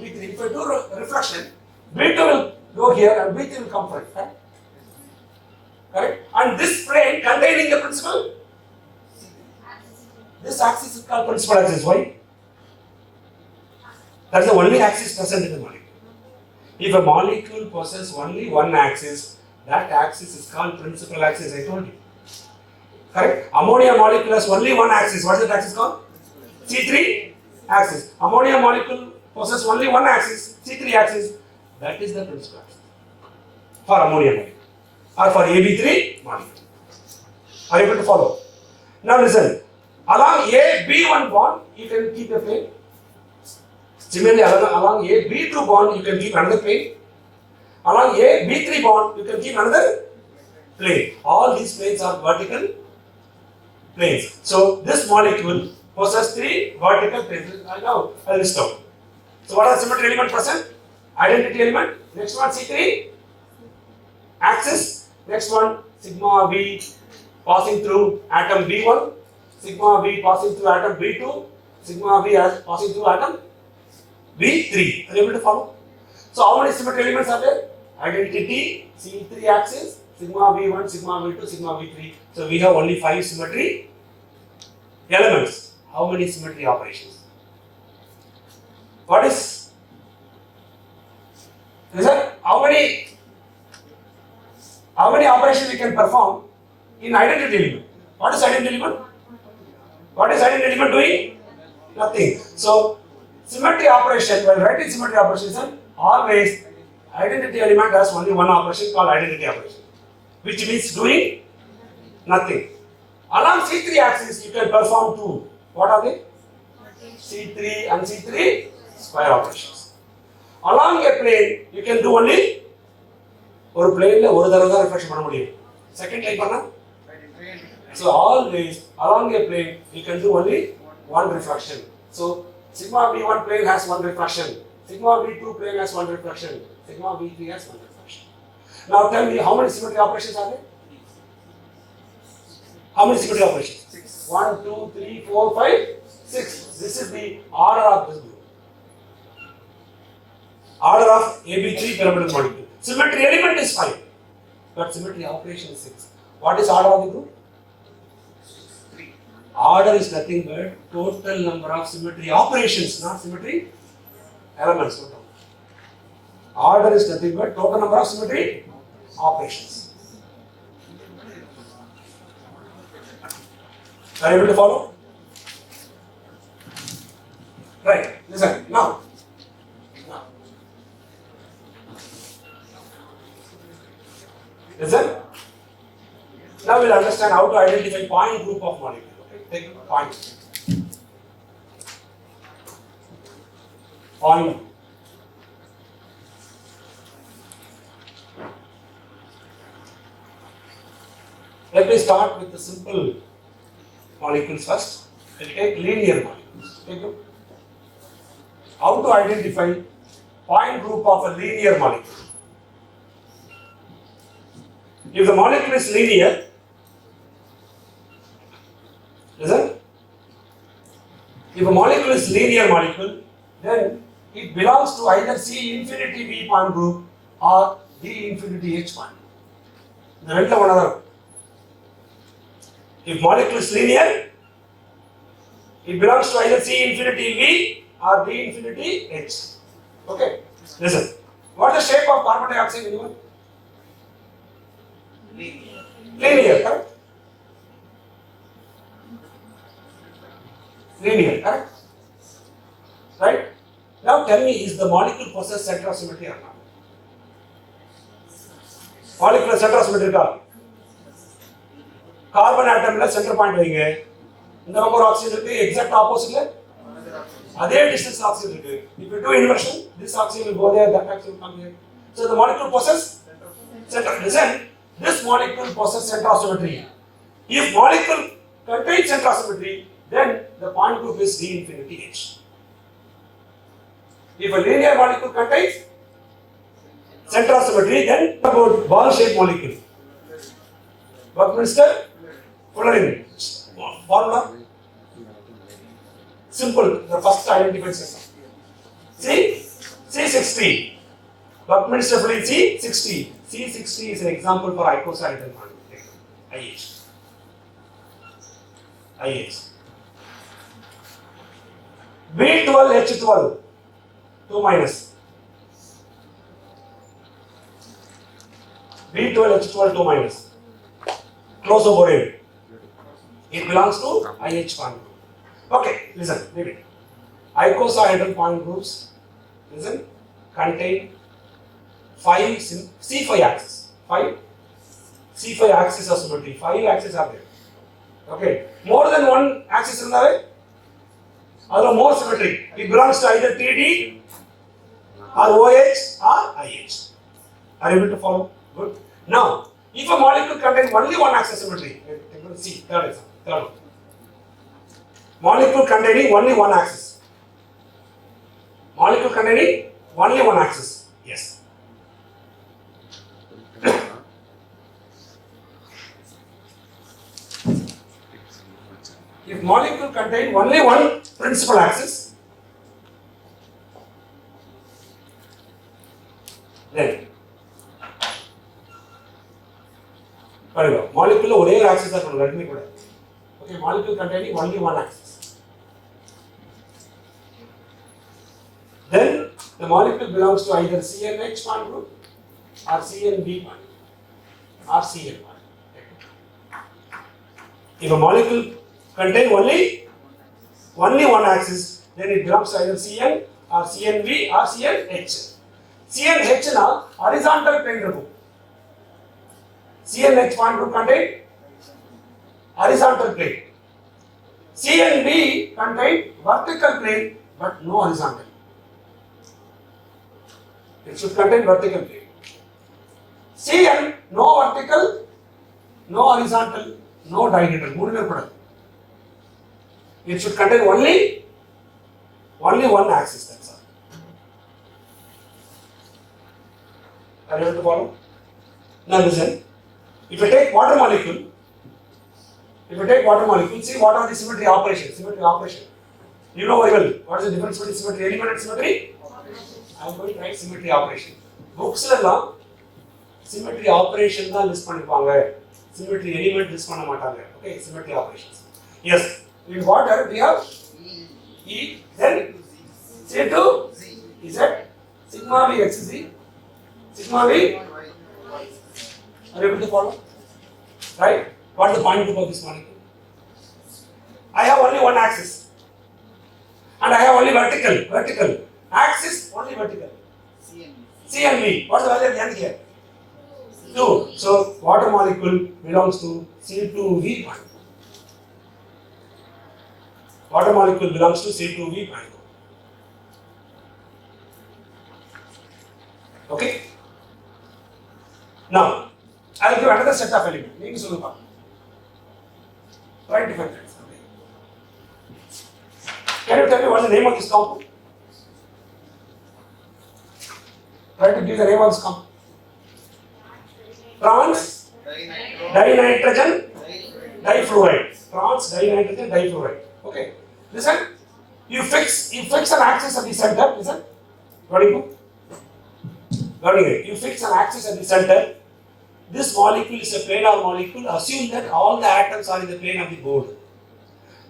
B3. If I do reflection, B2 will go here and B3 will come front. Right? Correct? And this plane containing the principal, this axis is called principal axis. Why? That's the only axis present in the molecule. If a molecule possesses only one axis, that axis is called principal axis, I told you. Correct? Ammonia molecule has only one axis. What is that axis called? C3 axis. Ammonia molecule possesses only one axis, C3 axis. That is the principal axis for ammonia molecule or for AB3 molecule. Are you able to follow? Now listen. Along A B1 bond, you can keep a plane. Similarly, along A B2 bond, you can keep another plane. Along A B3 bond, you can keep another plane. All these planes are vertical planes. So this molecule possesses three vertical planes. Now I'll list out. So what are the symmetry element present? Identity element. Next one C3 axis. Next one sigma V passing through atom B1. Sigma V passing through atom B2. Sigma V passing through atom B3. Are you able to follow? So how many symmetry elements are there? Identity C3 axis. Sigma V1, sigma V2, sigma V3. So we have only 5 symmetry elements. How many symmetry operations? What is? Listen, how many operations we can perform in identity element? What is identity element? What is identity element doing? Nothing. So symmetry operation, while writing symmetry operation, always identity element has only one operation called identity operation, which means doing nothing. Along C3 axis, you can perform two. What are they? C3 and C3 square operations. Along a plane, you can do only one plane, one reflection. Second type, so always along a plane, you can do only one reflection. So sigma V1 plane has one reflection. Sigma V2 plane has one reflection. Sigma V3 has one reflection. Now tell me, how many symmetry operations are there? How many symmetry operations? 1, 2, 3, 4, 5, 6. This is the order of this group. Order of AB3 pyramidal molecule. Symmetry element is 5, but symmetry operation is 6. What is order of the group? 3. Order is nothing but total number of symmetry operations, not symmetry elements. Order is nothing but total number of symmetry operations. Are you able to follow? Right. Listen. Now. Listen. Now we'll understand how to identify point group of molecule. Okay. Take a point. Point. Let me start with the simple molecules first. We'll take linear molecules. Take a how to identify point group of a linear molecule. If the molecule is linear, listen, if a molecule is linear molecule, then it belongs to either C infinity V point group or D infinity H point. The rental one other. If molecule is linear, it belongs to either C infinity V or D infinity H. Okay. Listen. What is the shape of carbon dioxide, anyone? Linear. Linear, correct? Linear, correct? Right? Now tell me, is the molecule possess center of symmetry or not? Molecular center of symmetry ka? Carbon atom la center point வைங்க. இந்த பக்கம் ஒரு oxygen இருக்கு, exact opposite ல அதே distance oxygen இருக்கு. If you do inversion, this oxygen will go there, that oxygen will come here. So the molecule possess center. Listen, this molecule possess center of symmetry. If molecule contains center of symmetry, then the point group is D infinity H. If a linear molecule contains center of symmetry, then about ball-shaped molecule. Buckminster Fullerene formula. Simple, the first identified system. See, C60. Buckminster Fullerene C60. C60 is an example for icosahedral molecule. IH. IH. B12H12. 2 minus. B12H12 2 minus. Closoborane. It belongs to IH point group. Okay, listen, leave it. Icosahedral point groups, listen, contain 5 C5 axis. 5 C5 axis of symmetry. 5 axes are there. Okay, more than one axis in there. Although more symmetry. It belongs to either TD or OH or IH. Are you able to follow? Good. Now, if a molecule contains only one axis symmetry, see, third example. Third one. Molecule containing only one axis. Molecule containing only one axis. Yes. If molecule contains only one principal axis, then molecule ஒரே axis தான் இருக்கும் ரெண்டுமே கூட. Okay, molecule containing only one axis. Then the molecule belongs to either CNH bond group or CNB bond or CN bond. If a molecule contains only one axis, then it belongs to either CN or CNB or CNH. CNH na horizontal plane இருக்கும். CNH bond group contain horizontal plane. CNB contain vertical plane but no horizontal. It should contain vertical plane. CN no vertical, no horizontal, no diagonal. மூணுமே கூடாது. It should contain only one axis. That's all. Are you able to follow? Now listen. If I take water molecule, If you take water molecule, see what are the symmetry operations? Symmetry operation. You know very well. What is the difference between symmetry element and symmetry? I am going to write symmetry operation. Books la symmetry operation da list pannirpaanga. Symmetry element list panna maataanga. Okay, symmetry operations. Yes. In water we have E, then C2 Z, sigma V X Z, sigma V. Are you able to follow? Right? What is the point group of this molecule? I have only one axis. And I have only vertical. Axis, only vertical. C and V. What is the value of N here? 2. So, water molecule belongs to C2V point. Water molecule belongs to C2V point. Okay? Now, I will give another set of elements. Try different things. Can you tell me what is the name of this compound? Try to give the name of this compound. Trans dinitrogen difluoride. Trans dinitrogen difluoride. Okay. Listen. You fix an axis at the center. Listen. Very good. You fix an axis at the center. This molecule is a planar molecule. Assume that all the atoms are in the plane of the board.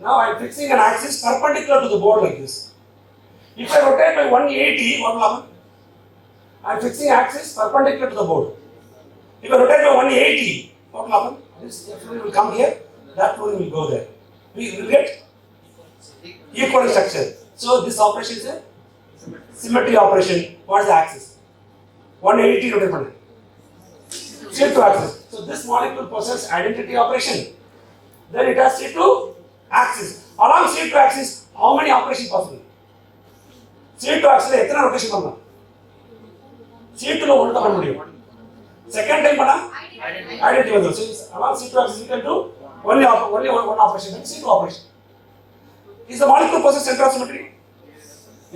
Now I am fixing an axis perpendicular to the board like this. If I rotate by 180, what will happen? I am fixing axis perpendicular to the board. If I rotate by 180, what will happen? This fluid will come here, that fluid will go there. We will get equal structure. So this operation is a symmetry operation. What is the axis? 180 rotate. C2 axis. So this molecule possesses identity operation. Then it has C2 axis. Along C2 axis, how many operations possible? C2 axis la எத்தனை rotation பண்ணலாம்? C2 ல ஒன்று தான் பண்ண முடியும். Second time பண்ணா identity வந்துரும். So along C2 axis you can do only one operation, C2 operation. Is the molecule possess center of symmetry?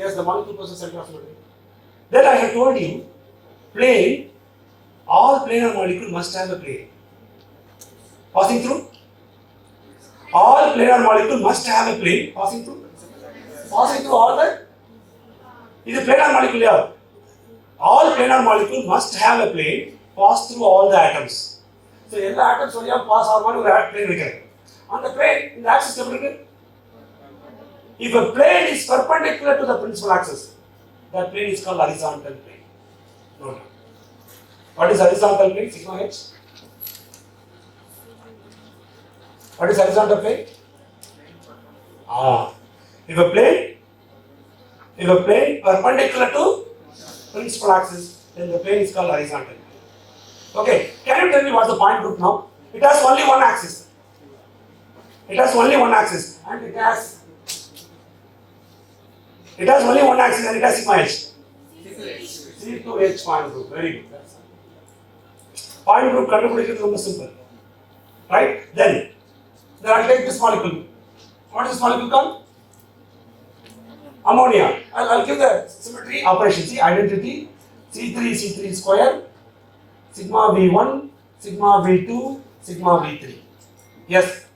Yes, the molecule possesses center of symmetry. Then I have told you, plane, all planar molecule must have a plane. Passing through? All planar molecule must have a plane passing through. Passing through all the. This is planar molecule here. All planar molecule must have a plane pass through all the atoms. So, all the atoms will pass or one plane. On the plane, in the axis, if a plane is perpendicular to the principal axis, that plane is called horizontal plane. Note. What is horizontal plane? Sigma h. What is horizontal plane? If a plane perpendicular to principal axis, then the plane is called horizontal. Okay, can you tell me what's the point group now? It has only one axis. And it has only one axis and it has sigma h. C2H point group. Very good. Point group is simple. Right? Then I'll take this molecule. What is this molecule called? Ammonia. I'll give the symmetry operation. See, identity C3 square, sigma V1, sigma V2, sigma V3. Yes.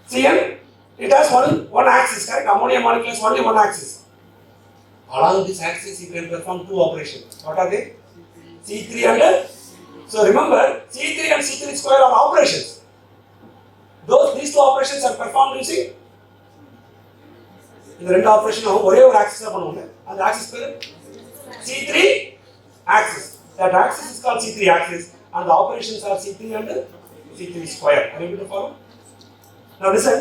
Cn, it has one axis, correct? Ammonia molecule has only one axis. Along this axis, you can perform two operations. What are they? C3 and so remember, C3 and C3 square are operations. These two operations are performed using இந்த ரெண்டு operation ஒரே ஒரு ஆக்சிஸ்ல பண்ணுவாங்க. அந்த axis பேரு C3 axis. That axis is called C3 axis and the operations are C3 and C3 square. Are you able to follow? Now listen.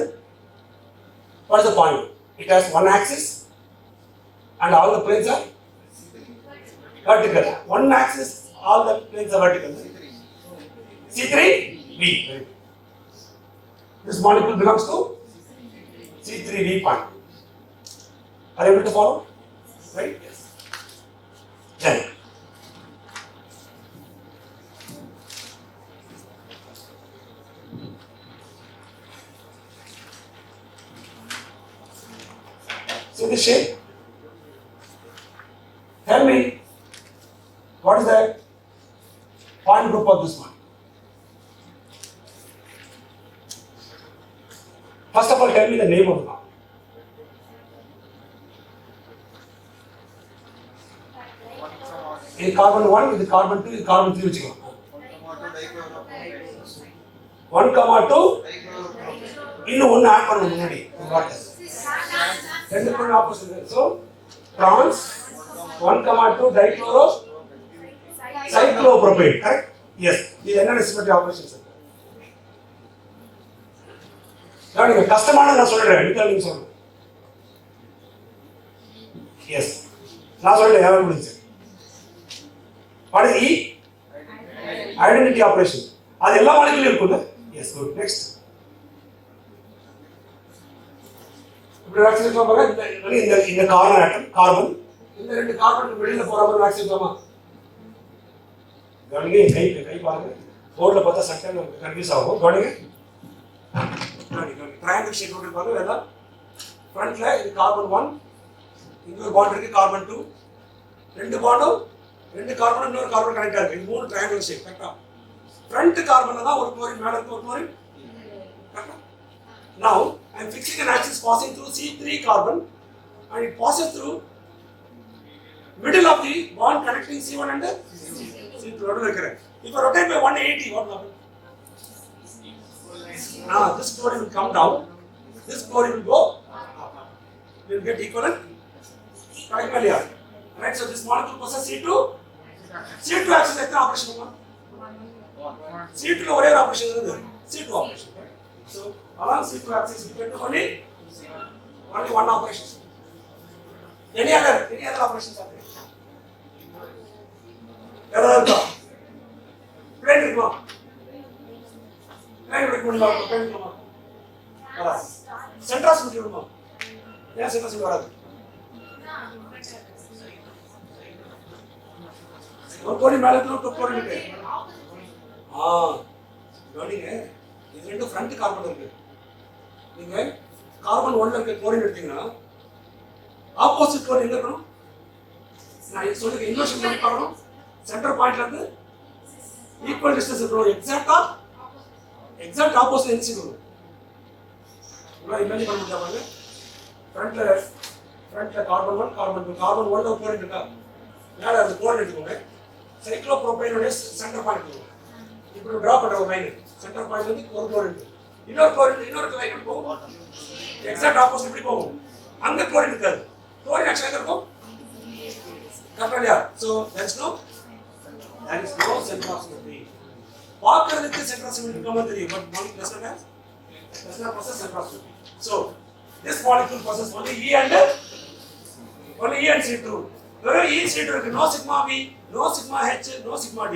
What is the point? It has one axis and all the planes are vertical. One axis, all the planes are vertical. C3V. This molecule belongs to C3V point. Are you able to follow? Right? Yes. Then, see this shape? Tell me, what is the point group of this one? tell me the name of the compound. In carbon 1, in carbon 2, in carbon 3 vechikalam. 1,2 இன்னும் ஒன்னு add பண்ணணும் முன்னாடி. ரெண்டு பண்ண opposite. So trans 1,2 dichloro cyclopropane, correct? Yes. இது என்ன symmetry operations? நீங்க கஷ்டமான நான் சொல்றேன், நீங்க சொல்லுங்க. Yes. நான் சொல்றேன் யாரும் முடிஞ்சு. What is E? Identity operation. அது எல்லா மாலிகுலும் இருக்குல்ல? Yes, good. Next. இப்படி வாக்சின் பாருங்க, இந்த கார்பன் ஆட்டம், கார்பன் இந்த ரெண்டு கார்பன் வெளியில போற மாதிரி வாக்சின் பாமா. கவனிங்க, கை பாருங்க. போர்ட்ல பார்த்தா சட்டன் கன்ஃபியூஸ் ஆகும். கவனிங்க. ட்ரையாங்கிள் ஷேப் போட்டு பாருங்க. எல்லாம் ஃப்ரண்ட்ல இது கார்பன் 1, இங்க ஒரு பாண்ட் இருக்கு கார்பன் 2. ரெண்டு பாண்டும் ரெண்டு கார்பன் இன்னொரு கார்பன் கனெக்ட் ஆயிருக்கு. இது மூணு ட்ரையாங்கிள் ஷேப் கரெக்ட்டா. ஃப்ரண்ட் கார்பன்ல தான் ஒரு குளோரின் மேல இருக்கு, ஒரு குளோரின் கரெக்ட்டா. Now I am fixing an axis passing through C3 carbon and it passes through middle of the bond connecting C1 and C2. If I rotate by 180, what will happen? Now this chlorine will come down, this chlorine will go up. We will get equivalent. Correct? Right, so this molecule possesses C2 axis எத்தனை operation பண்ணும்? C2 ஒரே ஒரு operation இருக்கு, C2 operation. So along C2 axis we get only one operation. Any other operations are there? ஏதாவது plane இருக்குமா? plane இருக்குமா? plane இருக்குமா? வராது. சென்ட்ராசிட்டி இருக்குமா? ஏன் சென்ட்ராசிட்டி வராது? ஒரு கோடி மேல இருக்கு, ஒரு கோடி இருக்கு. கவனிங்க, இது ரெண்டு ஃப்ரண்ட் கார்பன் இருக்கு. நீங்க கார்பன் 1ல இருக்க குளோரின் எடுத்தீங்கன்னா ஆப்போசிட் குளோரின் எங்க இருக்கணும்? நான் இது சொல்லுங்க, இன்வெர்ஷன் பண்ணி பார்க்கணும். சென்டர் பாயிண்ட்ல இருந்து ஈக்குவல் டிஸ்டன்ஸ் இருக்கணும். எக்ஸாக்ட் ஆப்போசிட் என்சி இருக்கணும். உங்களா இமேஜின் பண்ண முடியுமா பாருங்க. ஃப்ரண்ட்ல கார்பன் 1, கார்பன் 2, கார்பன் 1ல ஒரு குளோரின் இருக்கா? மேல அந்த குளோரின் எடுத்துக்கோங்க. சைக்ளோப்ரோபேனோட சென்டர் பாயிண்ட் இருக்கும். இப்படி டிரா பண்ற ஒரு லைன் சென்டர் பாயிண்ட்ல இருந்து ஒரு குளோரின் இருக்கு. இன்னொரு லைன் போகும். எக்ஸாக்ட் ஆப்போசிட் இப்படி போகும். அங்க குளோரின் இருக்காது. குளோரின் ஆக்சுவலா இருக்கும். கரெக்ட்டா? So there is no centrosymmetry. பார்க்கிறதுக்கு centrosymmetry இருக்க மாதிரி தெரியும். But molecule does not possess centrosymmetry. So this molecule possesses only E and C2. Where E C2 இருக்கு, no sigma B, no sigma H, no sigma D.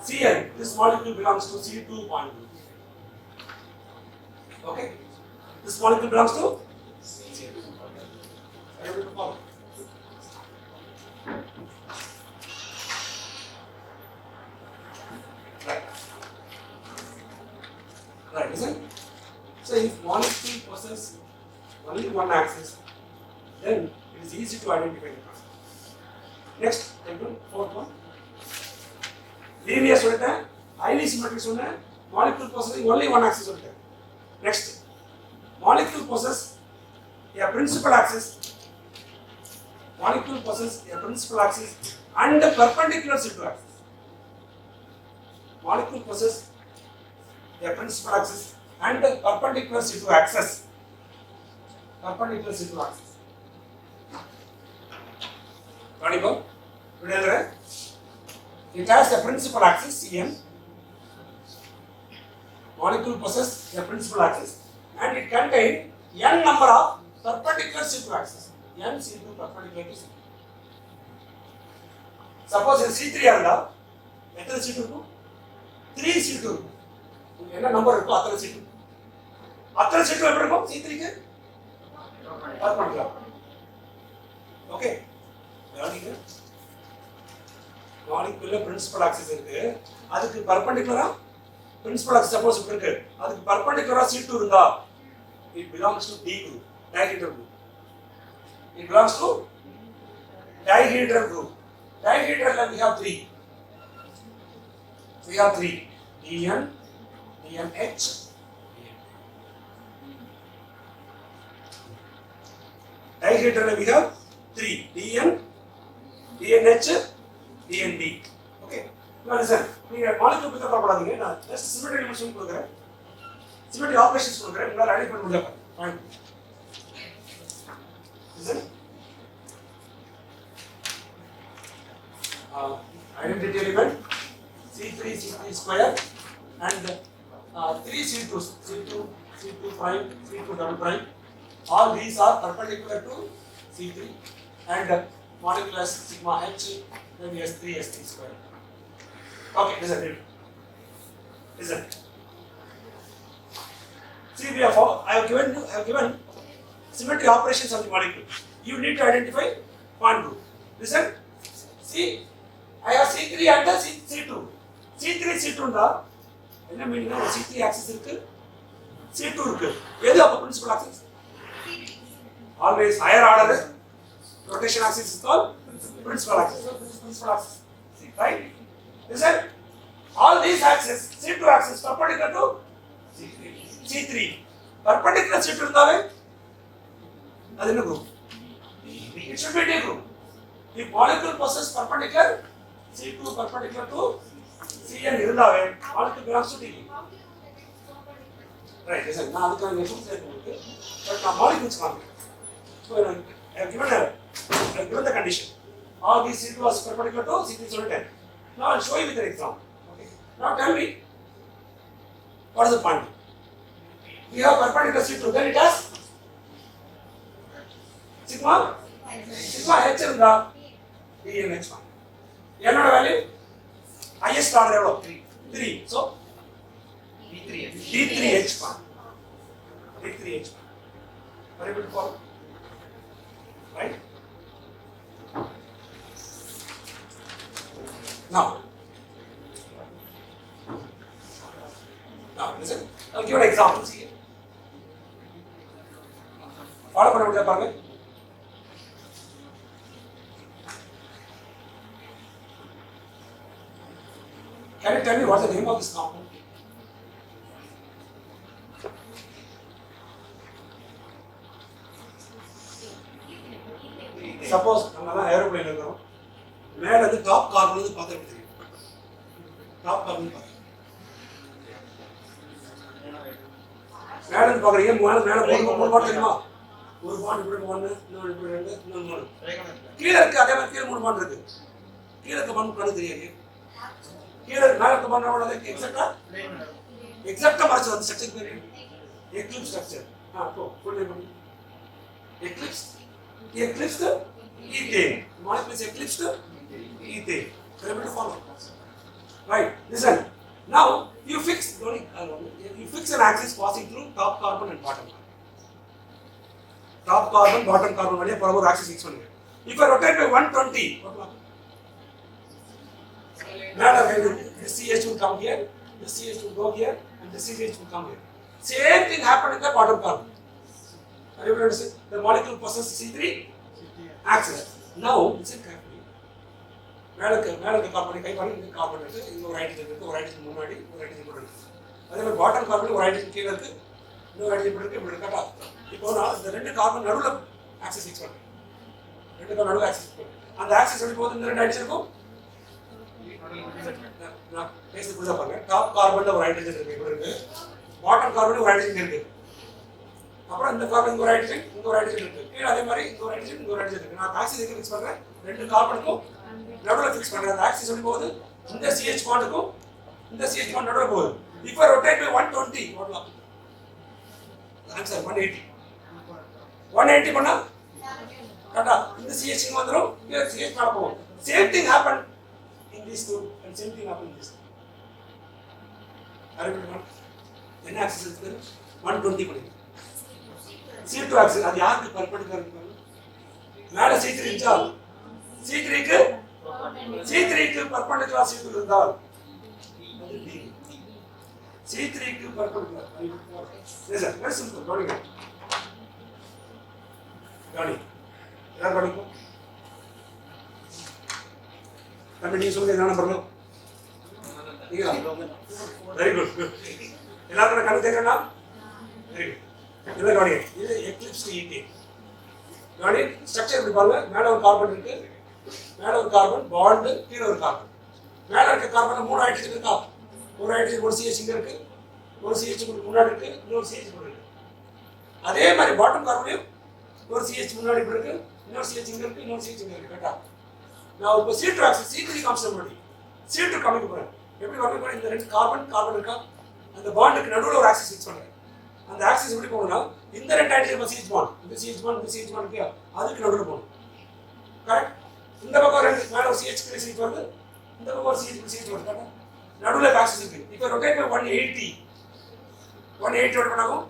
Cn. This molecule belongs to C2 molecule. Okay? This molecule belongs to Cn. Are you able to follow? Right, isn't it? So if molecule possesses only one axis, then it is easy to identify the person. Next, fourth one. Linear சொல்லிட்டேன், highly symmetric சொன்னேன், molecule possessing only one axis சொல்லிட்டேன். Next, molecule possess a principal axis. Molecule possess a principal axis and a perpendicular C2 axis. Molecule possess a principal axis and a perpendicular C2 axis. Perpendicular C2 axis. Kanibo, it has a principal axis Cn. Molecule possesses a principal axis and it contains n number of perpendicular C2 axis. N C2 perpendicular to C2. Suppose in C3 இருந்தா எத்தனை C2 இருக்கும்? 3 C2 இருக்கும். என்ன number இருக்கோ அத்தனை C2. அத்தனை C2 எப்படி இருக்கும்? C3 க்கு perpendicular. Okay. மாலிகுல்ல பிரின்சிபல் ஆக்சிஸ் இருக்கு, அதுக்கு பர்பெண்டிகுலரா பிரின்சிபல் ஆக்சிஸ் சப்போஸ் இப்படி இருக்கு, அதுக்கு பர்பெண்டிகுலரா C2 இருந்தா it belongs to D group, dihedral group. It belongs to dihedral group. Dihedral we have three. We have three: DN, DNH, Dihedral we have 3, DN, DNH, DND. Okay. Now listen, we are molecule pickup property. Just symmetry dimension program. Symmetry operations program. We are adding for Mujapa. Fine. Listen. Identity element C3, C3 square and 3 C2, C2, C2 prime, C2 double prime. All these are perpendicular to C3 and molecular sigma H, then S3, S3 square. Okay, listen. See, I have given symmetry operations of the molecule. You need to identify bond group. Listen. See, I have C3 and C2. C3, C2 da. What meaning? C3 axis irukku, C2 irukku. Edu appo principal axis? Always higher order rotation axis is called principal axis. Right? Listen. All these axes, C2 axis perpendicular to C3. Perpendicular C2 irundave, that is a group. It should be D group. If molecule possesses perpendicular C2 perpendicular to Cn irundave, molecule belongs to D. Right, listen. Now I have but now molecules come. So I have given the condition. All these C2 are perpendicular to C3 Now I will show you with an example. Okay. Now tell me, what is the point? We have perpendicular C2, then it has sigma H in the DNH1. What value? Highest order of 3. So D3H1. Are you able to follow? Right? Now listen. I'll give an example here. Follow பண்ண முடியல பாருங்க. Can you tell me what's the name of this compound? Suppose நம்ம ஏரோப்ளேன்ல இருக்கோம். மேல இருந்து top carbon வந்து பார்த்தா எப்படி தெரியும்? டாப் கார்பன் பாருங்க. மேல இருந்து பாக்குறீங்க, மேல மூணு பாண்ட் தெரியுமா? ஒரு பாண்ட் இப்படி 1, இன்னொரு இப்படி 2, இன்னொரு 3. கீழ இருக்கு அதே மாதிரி கீழ 3 பாண்ட் இருக்கு. கீழ இருக்க பாண்ட் கண்ணு தெரியாது. கீழ மேல இருக்க பாண்ட் எவ்வளவு எக்ஸாக்ட்டா மறைச்சு அந்த ஸ்ட்ரக்சர் பேரு எக்லிப்ஸ் ஸ்ட்ரக்சர். ஃபுல் நேம் பண்ணு. Eclipsed ethane. Molecule is eclipsed ethane. Are you able to follow? Right. Listen. Now you fix an axis passing through top carbon and bottom carbon. Top carbon, bottom carbon valiya power axis fix பண்ணுங்க. If I rotate by 120, what will happen? This CH will come here, this CH will go here, and this CH will come here. Same thing happened in the bottom carbon. Are you able to understand? The molecule possesses C3 axis. Now, listen carefully. மேலக்கு கார்பனை கை பண்ணி இந்த carbon இருக்கு, இங்க ஒரு hydrogen இருக்கு, ஒரு hydrogen முன்னாடி, ஒரு ஹைட்ரஜன் முன்னாடி. அதே மாதிரி பாட்டம் கார்பன் ஒரு ஹைட்ரஜன் கீழ இருக்கு, இன்னொரு ஹைட்ரஜன் இப்படி இருக்கா. இப்போ நான் இந்த ரெண்டு கார்பன் நடுவுல ஆக்சிஸ் ஃபிக்ஸ் பண்றேன். ரெண்டு கார்பன் நடுவுல ஆக்சிஸ் ஃபிக்ஸ் பண்றேன். அந்த ஆக்சிஸ் எப்படி போகுது? இந்த ரெண்டு ஹைட்ரஜன் இருக்கும். நான் பேசி புரிஞ்சா பாருங்க. டாப் கார்பன்ல ஒரு ஹைட்ரஜன் இருக்கு, இப்படி இருக்கு. பாட்டம் கார்பன்ல ஒரு ஹைட்ரஜன் இருக்கு. அப்புறம் இந்த கார்பன் இங்க ஒரு ஹைட்ரஜன், இங்க ஒரு ஹைட்ரஜன் இருக்கு. கீழ அதே மாதிரி இங்க ஒரு ஹைட்ரஜன், இங்க ஒரு ஹைட்ரஜன் இருக்கு. நான் ஆக்சிஸ் எங்க ஃபிக்ஸ் பண்றேன்? ரெண்டு கார்பனுக்கும் நடுவுல ஃபிக்ஸ் பண்றேன். அந்த ஆக்சிஸ் எப்படி போகுது? இந்த CH பாண்டுக்கும் இந்த CH பாண்ட் நடுவுல போகுது. If I rotate by 120, what will happen? Answer 180. 180 பண்ணா கரெக்ட்டா இந்த CH இங்க வந்துரும், இங்க CH மேல போகும். Same thing happened in these two and same thing happened in this. ஆரம்பிக்கலாம். என்ன ஆக்சிஸ் இருக்கு? 120 பண்ணி. C2 axis அது யாருக்கு பெர்பெண்டிகுலர் இருக்கு? மேல C3 இருந்தால் C3 க்கு பெர்பெண்டிகுலர் C2 இருந்தால் அது D. C3 க்கு பெர்பெண்டிகுலர். Listen, very simple. கவனிங்க. என்ன கவனிக்கும்? நம்ம நீங்க சொல்லுங்க என்ன நம்பர்? நீங்களா? Very good. எல்லாரும் கண்ணு தேக்கறனா? Very good. இது கவனிங்க. இது எக்லிப்ஸ்ட் ஈத்தேன். நானே ஸ்ட்ரக்சர் இப்படி பாருங்க. மேலே ஒரு கார்பன் இருக்கு, மேலே ஒரு கார்பன் பாண்டு, கீழே ஒரு கார்பன். மேலே இருக்க கார்பன் 3 ஹைட்ரஜன் இருக்கா? ஒரு ஹைட்ரஜன், ஒரு CH இங்க இருக்கு, ஒரு CH முன்னாடி இருக்கு, இன்னொரு CH முன்னாடி இருக்கு. அதே மாதிரி பாட்டம் கார்பனையும் ஒரு CH முன்னாடி இருக்கு, இன்னொரு CH இங்க இருக்கு, இன்னொரு CH இங்க இருக்கு. கரெக்டா? நான் இப்போ C2 ஆக்சிஸ் C3 காமிச்ச முன்னாடி C2 காமிக்க போறேன். எப்படி காமிக்க போறேன்? இந்த 2 கார்பன் இருக்கா, அந்த பாண்டுக்கு நடுவில் ஒரு ஆக்சிஸ் ஃபிக்ஸ் பண்றேன். அந்த ஆக்சிஸ் எப்படி போகணும்னா இந்த 2 ஹைட்ரஜன் CH பாண்ட், இந்த CH பாண்ட், இந்த CH பாண்ட் இருக்கு, அதுக்கு நடுவில் போகணும். கரெக்ட்? இந்த பக்கம் 2 மேல ஒரு CH CH வருது, இந்த பக்கம் ஒரு CH வருது. கரெக்டா? நடுவில் ஆக்சிஸ் இருக்கு. இப்போ ரொட்டேட் 180 ரொட்டேட் பண்ணாலும்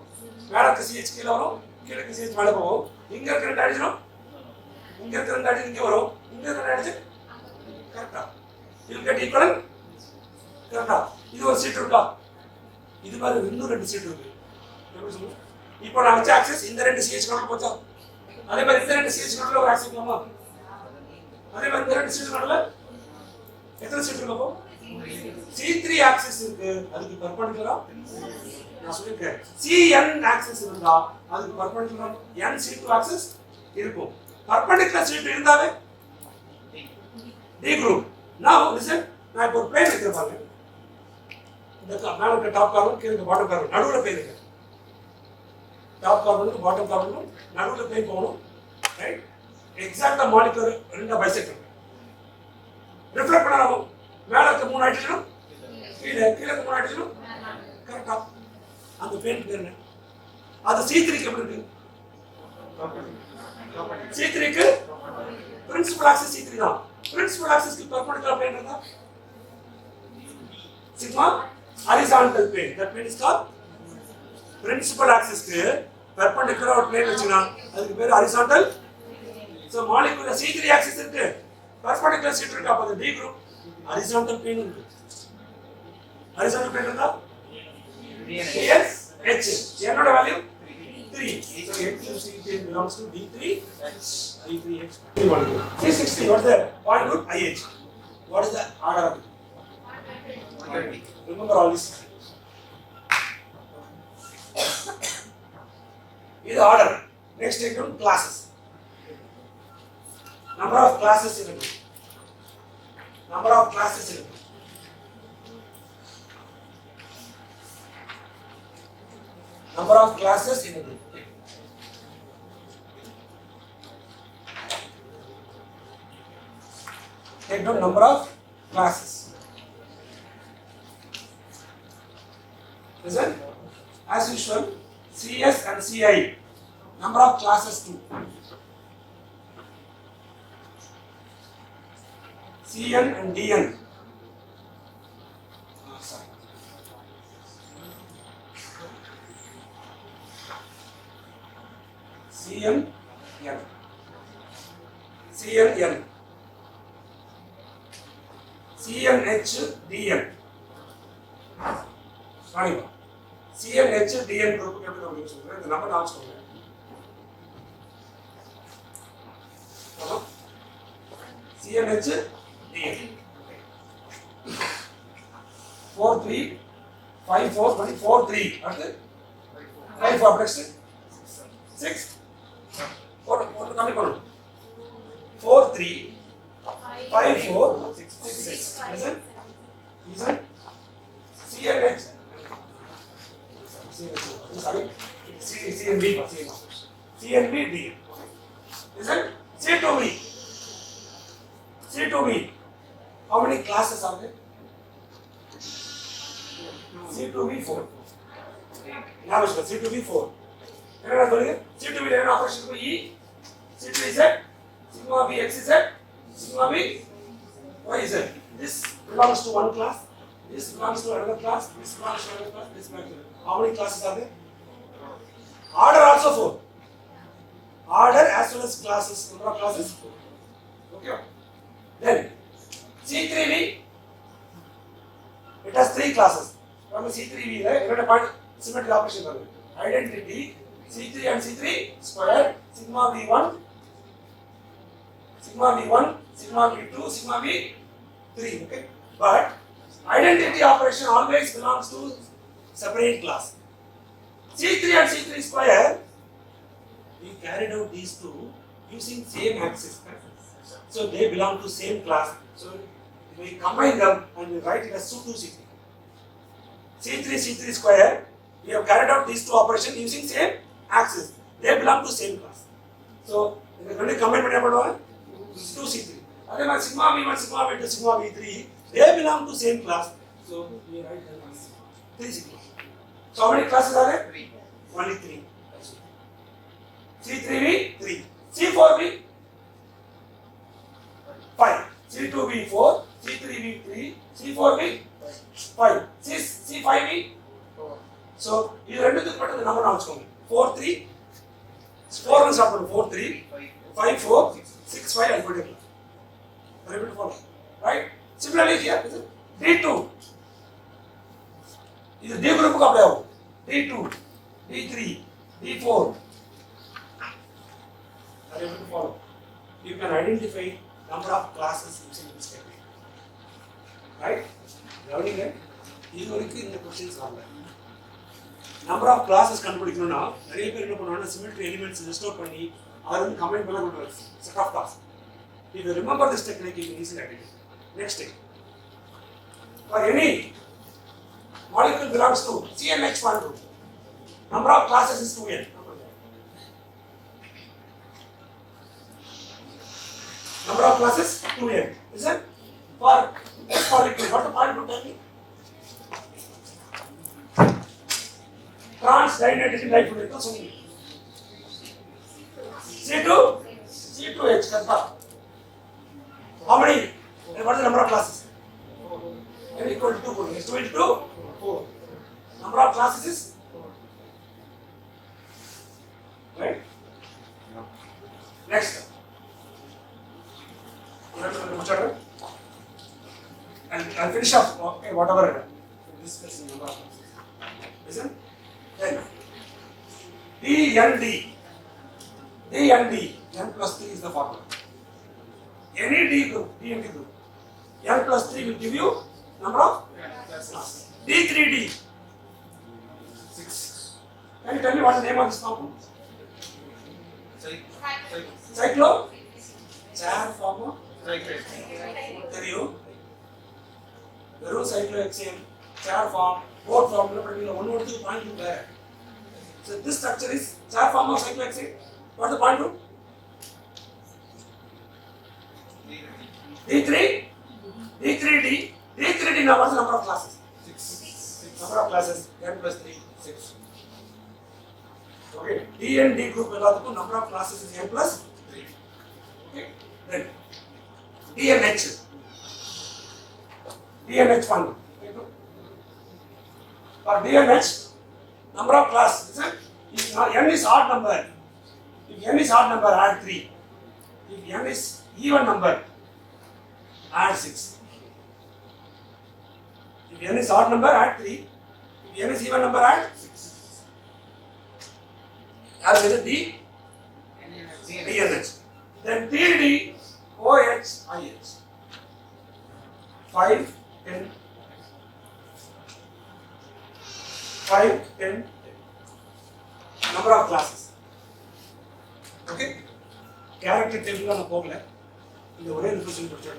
மேல இருக்க CH கீழே வரும், கீழே இருக்க CH மேலே போகும். இங்க இருக்க 2 ஹைட்ரஜனும் இங்க இருக்க 2 ஹைட்ரஜன் இங்க வரும், இங்க இருக்க 2 ஹைட்ரஜன். கரெக்டா? இது கட் ஈக்குவல். கரெக்டா? இது ஒரு சீட் இருக்கா? இது மாதிரி இன்னும் 2 சீட் இருக்கு. எப்படி சொல்லுங்க? இப்போ நான் வச்ச ஆக்சிஸ் இந்த 2 CH நடுவுல போச்சா? அதே மாதிரி இந்த 2 CH நடுவுல ஒரு ஆக்சிஸ் இருக்குமா? அதே மாதிரி இந்த 2 CH நடுவுல எத்தனை சீட் இருக்கும்? C3 ஆக்சிஸ் இருக்கு, அதுக்கு பெர்பெண்டிகுலரா நான் சொல்லிருக்கேன். CN ஆக்சிஸ் இருந்தா அதுக்கு பெர்பெண்டிகுலரா NC2 ஆக்சிஸ் இருக்கும். பெர்பெண்டிகுலர் சீட் இருந்தாவே D group. Now listen, நான் இப்போ ஒரு பிளேன் எடுத்துப்பாங்க. இந்த மேல இருக்க டாப் கார்பன், கீழ இருக்க பாட்டம் கார்பன், நடுவுல பிளேன் இருக்கு. டாப் கார்பனுக்கு பாட்டம் கார்பனுக்கும் நடுவுல பிளேன் போகணும். ரைட்? எக்ஸாக்ட்டா மாலிகுலர் ரெண்டா பைசெக்ட் இருக்கு. ரிஃப்ளெக்ட் பண்ணாலும் மேல இருக்க 3 ஹைட்ரஜனும் கீழே இருக்க 3 ஹைட்ரஜனும். கரெக்டா? அந்த பிளேன் பேர் என்ன? அது C3 க்கு எப்படி இருக்கு? C3 க்கு பிரின்சிபல் ஆக்சிஸ் C3 தான். பிரின்சிபல் ஆக்சிஸ்க்கு பெர்பெண்டிகுலர் பிளேன் இருந்தா sigma horizontal plane. That plane is called principal axis க்கு perpendicular ஒரு plane வச்சுனா அதுக்கு பேர் horizontal. So molecule C3 axis இருக்கு, perpendicular sheet இருக்கு, அப்ப D group horizontal plane இருக்கு. horizontal plane இருந்தா yes H என்னோட value 3. So H belongs to D3H. D3H. C60 what is the point group IH? What is the order of it? Remember all this. This is order. Next take down classes. Number of classes in a group. Number of classes in a group. Number of classes in a group. Take down number of classes. Listen, as usual, CS and CI, number of classes 2. CN and DN. CN, N. CN, N. CNH, DN. Sorry. CNH, DN group எப்படி நம்ம சொல்றோம்? இந்த number நான் சொல்றேன். CNH, DN. 4 3 5 4 24 3 அடுத்து 5 4 next 6 4 கம்மி பண்ணனும். 4 3 5 4 6 6. Listen. CNH sorry, CNB, D. Is it C2B? How many classes are there? C2B 4. Now C2B 4. C2B operation E, C2Z, sigma B XZ, sigma B YZ. This belongs to one class. This belongs to another class. This belongs to another class. This belongs to. How many classes are there? Order also 4. Order as well as classes. Number of classes 4. Okay. Then C3B, it has 3 classes. From C3B, right? You have to find symmetry operation. Identity C3 and C3 square sigma B1, sigma B1, sigma B2, sigma B3. Okay. But identity operation always belongs to separate class. C3 and C3 square, we carried out these two using same axis. So they belong to same class. So we combine them and we write it as C2C3. C3 C3 square. We have carried out these two operations using same axis. They belong to same class. So when we combine C2C3. Otherwise sigma V1 sigma V2 sigma V3 they belong to same class. So we write them as 3 sigma. So how many classes are there? 3. Only 3. C3V 3. C4V 5. C2V 4. C3V 3. C4V 5. C5V 4. So you ready to put the number now? 4 3. 4 runs after 4 3. 5 4. 6 5 and put it. Repeat follow. Right? Similarly here, D2. This is D group का apply हो. D2, D3, D4. Are you able to follow? You can identify number of classes using this technique. Right? Learning it. This is in the questions are number of classes கண்டுபிடிக்கணும்னா நிறைய பேர் என்ன பண்ணுவாங்க symmetry elements restore பண்ணி அதை வந்து comment பண்ண கொடுப்பாங்க set of class. If you remember this technique, you can easily identify. Next thing. For any molecule belongs to CNH one group. Number of classes is 2n. Number of classes 2n. Is it? For this molecule, what the point to tell me? Trans dinitrogen diphenol. C2H. Confirm. How many? What is the number of classes? N equal to 2. Is 2 into 2? 4. Number of classes is? Right? Next. I'll finish up. Okay, whatever. This is number of classes. Listen. Then D n plus 3 is the formula. Any D group, D group, n plus 3 will give you number of classes. D3D 6. Can you tell me what is the name of this compound? Cyclo? Char former? Veru cyclohexane, char form, both formula, but one or two point there. So this structure is char form of cyclohexane. What is the point 2? D3D now what's the number of classes? 6. Number of classes n plus 3 6. Okay. D and D group number of classes is n plus 3. Okay. Then DNH one. For DNH number of classes is if n is odd number. If n is odd number add 3. If n is even number add 6. If n is odd number, add 3. If n is even number, add 6. As with D, DNH. Then TD, OH, IH. 5, 10. 5, 10. Number of classes. Okay? Character table on a pogla. In the way representation picture.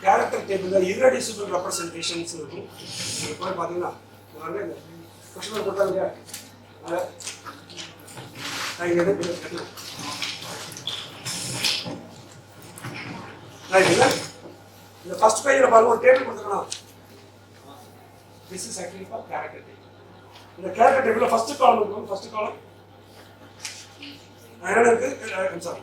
Character table irreducible representations இருக்கும் இது போய் பாத்தீங்கன்னா நானே question போட்டாங்க நான் இங்க எடுத்து right இந்த ஃபர்ஸ்ட் பேஜ்ல பாருங்க ஒரு டேபிள் கொடுத்திருக்காங்க this is actually for character table இந்த character table ஃபர்ஸ்ட் காலம் இருக்கும் ஃபர்ஸ்ட் காலம் என்ன இருக்கு I'm sorry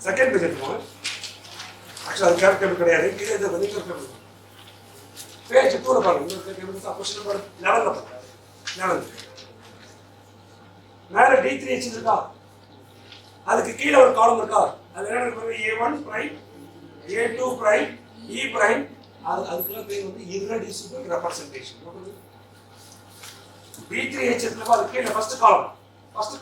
second page எடுத்துக்கோங்க actually அது character table கிடையாது இது வந்து character table page 2 பாருங்க இந்த டேபிள் தான் क्वेश्चन நம்பர் 11 பாருங்க 11 மேல D3H இருக்கா அதுக்கு கீழ ஒரு காலம் இருக்கா அது என்ன இருக்கு A1 prime A2 prime E prime அதுக்குள்ள பேர் வந்து irreducible representation D3H இருக்குல அது கீழ ஃபர்ஸ்ட்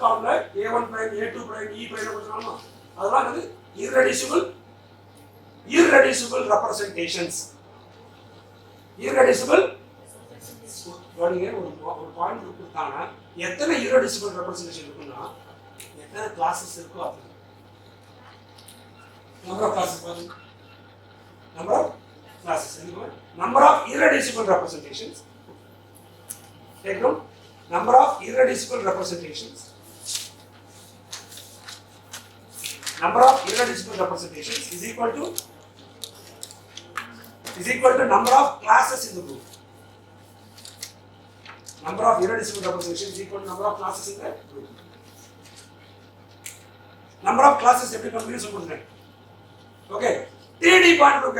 காலம்ல A1 prime A2 prime E prime கொடுத்தோம்னா அதெல்லாம் வந்து irreducible representations irreducible கவனிங்க, ஒரு பாயிண்ட் குரூப் கொடுத்தாங்கன்னா எத்தனை irreducible representation இருக்குன்னா எத்தனை classes இருக்கோ அது number of classes பாருங்க. number of classes number of irreducible representations. Take note, number of irreducible representations. Number of irreducible representations is equal to number of classes in the group. Number of irreducible representations is equal to number of classes in the group. Number of classes எப்படி கண்டுபிடிக்க சொல்றேன். Okay, 3D point group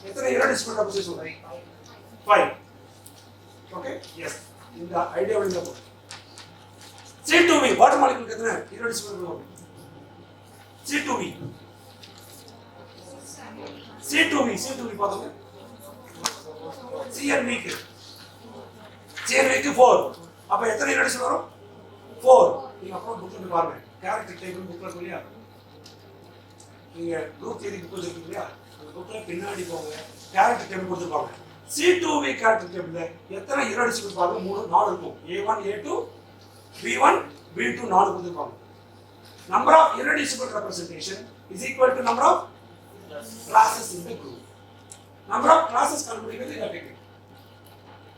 எத்தனை irreducible representations உண்டு? 5. Okay, yes. இந்த idea வந்து C2V water molecule எத்தனை irreducible group? C2V பார்த்தோங்க. CNV க்கு 4. அப்ப எத்தனை irreducible வரும்? 4. நீங்க அப்புறம் புக்ல பாருங்க. கேரக்டர் டேபிள் புக்ல இல்லையா? நீங்க குரூப் தியரி புக் வச்சிருக்கீங்க இல்லையா? அந்த புக்ல பின்னாடி போங்க. கேரக்டர் டேபிள் கொடுத்துருப்பாங்க. C2V கேரக்டர் டேபிள்ல எத்தனை irreducible பாருங்க? 4 இருக்கும். A1, A2, B1, B2 4 கொடுத்துருப்பாங்க. Number of irreducible representation is equal to number of classes in the group. Number of classes கண்டுபிடிக்கிறது இந்த டெக்னிக்.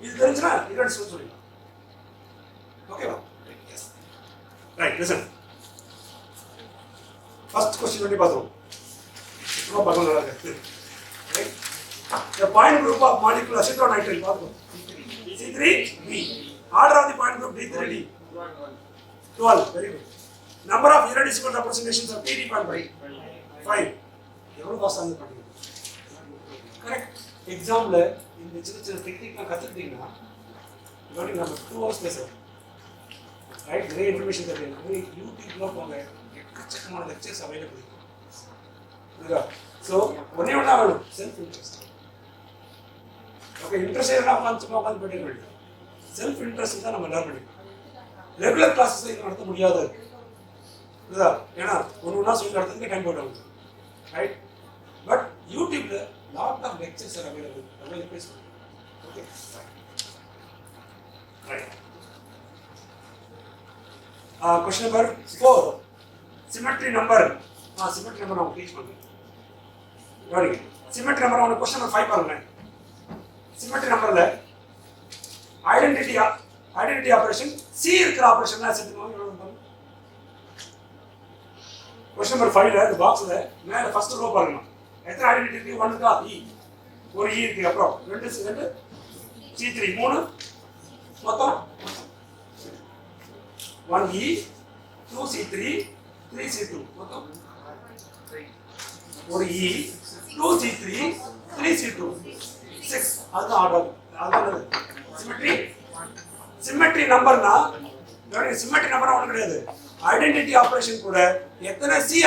இது தெரிஞ்சுனா irreducible சொல்லிடலாம். ஓகேவா? Yes. Right, listen. First question வந்து பார்த்தோம். இப்போ பார்க்கலாம் நல்லா இருக்கு. Right? The point group of molecule acetonitrile பார்த்தோம். C3V. Order of the point group D3D. 12. Very good. Number of irreducible representations of TD point by 5. எவ்வளவு பாஸ் ஆகுது பாருங்க. கரெக்ட். எக்ஸாம்ல இந்த சின்ன டெக்னிக் நான் கத்துக்கிட்டீங்கன்னா இதோட நம்ம 2 hours பேசுறோம். ரைட், நிறைய இன்ஃபர்மேஷன் தெரியும். யூடியூப்ல போங்க, எக்கச்சக்கமான லெக்சர்ஸ் அவைலபிள். புரியுதா? ஸோ ஒன்னே ஒன்றா வேணும், செல்ஃப் இன்ட்ரெஸ்ட். ஓகே, இன்ட்ரெஸ்ட் எல்லாம் உட்காந்து படிக்க வேண்டியது. செல்ஃப் இன்ட்ரெஸ்ட் தான் நம்ம லேர்ன் பண்ணிக்கணும். ரெகுலர் கிளாஸஸ் இது நடத்த முடியாது. புரியுதா? ஏன்னா ஒன்றா சொல்லி நடத்துறதுக்கு டைம் போயிடும். ரைட், பட் யூடியூப்ல lot of lectures are available. Okay, right. Question number 4. Symmetry number. Symmetry number நான் டீச் பண்ணுறேன். கவனிங்க. Symmetry number ஒன்று question number 5 பாருங்க. Symmetry numberல ஐடென்டிட்டி ஆபரேஷன் C இருக்கிற ஆபரேஷன் சேர்த்துக்கோங்க. Question number 5ல இந்த பாக்ஸ்ல மேல ஃபர்ஸ்ட் ரோ பாருங்க. எத்தனை ஐடென்டிட்டி இருக்கு? 1 இருக்கா? E. ஒரு E இருக்கு. அப்புறம் 2 C3 3 மொத்தம் 1E, 2C3, 3C2 மொத்தம் ஒரு E, 2C3, 3C2 6. அதுதான் ஆர்டர். அதுதான் சிமெட்ரி நம்பர்னா சிமெட்ரி நம்பர் ஒன்றும் கிடையாது. ஐடென்டிட்டி ஆபரேஷன் கூட எத்தனை சி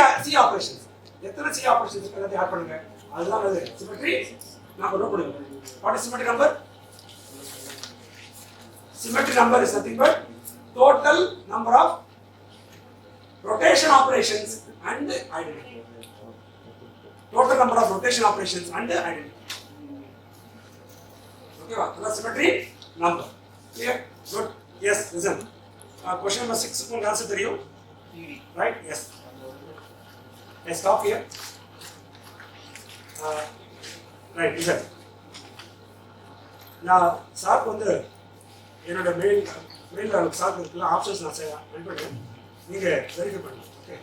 ஆபரேஷன்ஸ் எல்லாத்தையும் ஆட் பண்ணுங்க. அதுதான் அது சிமெட்ரி நம்பர். நோட் பண்ணுங்க. What is symmetry number? Symmetry number is nothing but total number of rotation operations and identity. Total number of rotation operations and identity. Okay, that's symmetry number. Clear? Good. Yes, listen. Question number 6 को answer करियो. Right? Yes. Let's stop here. Right, listen. Now, sir வந்து என்னோட மெயிலில் sir இருக்குல்ல options நான் send பண்ணுறேன். நீங்கள் verify பண்ணுங்க. ஓகே,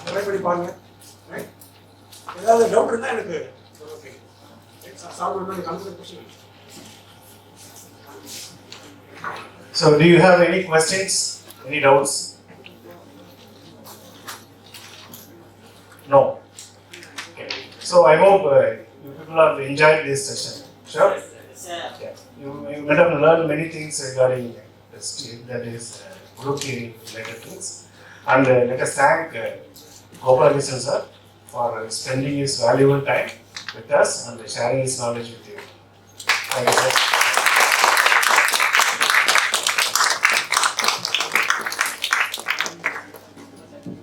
ட்ரை பண்ணி பாருங்க. ரைட், ஏதாவது டவுட் இருந்தால் எனக்கு ஓகே சார் எனக்கு அனுப்புகிற question. So do you have any questions, any doubts? No. Okay. So I hope you people have enjoyed this session. Sure? Yeah. You might have learned many things regarding that is group theory related things. And let us thank Gopalakrishnan sir for spending his valuable time with us and sharing his knowledge with you. Thank you, sir.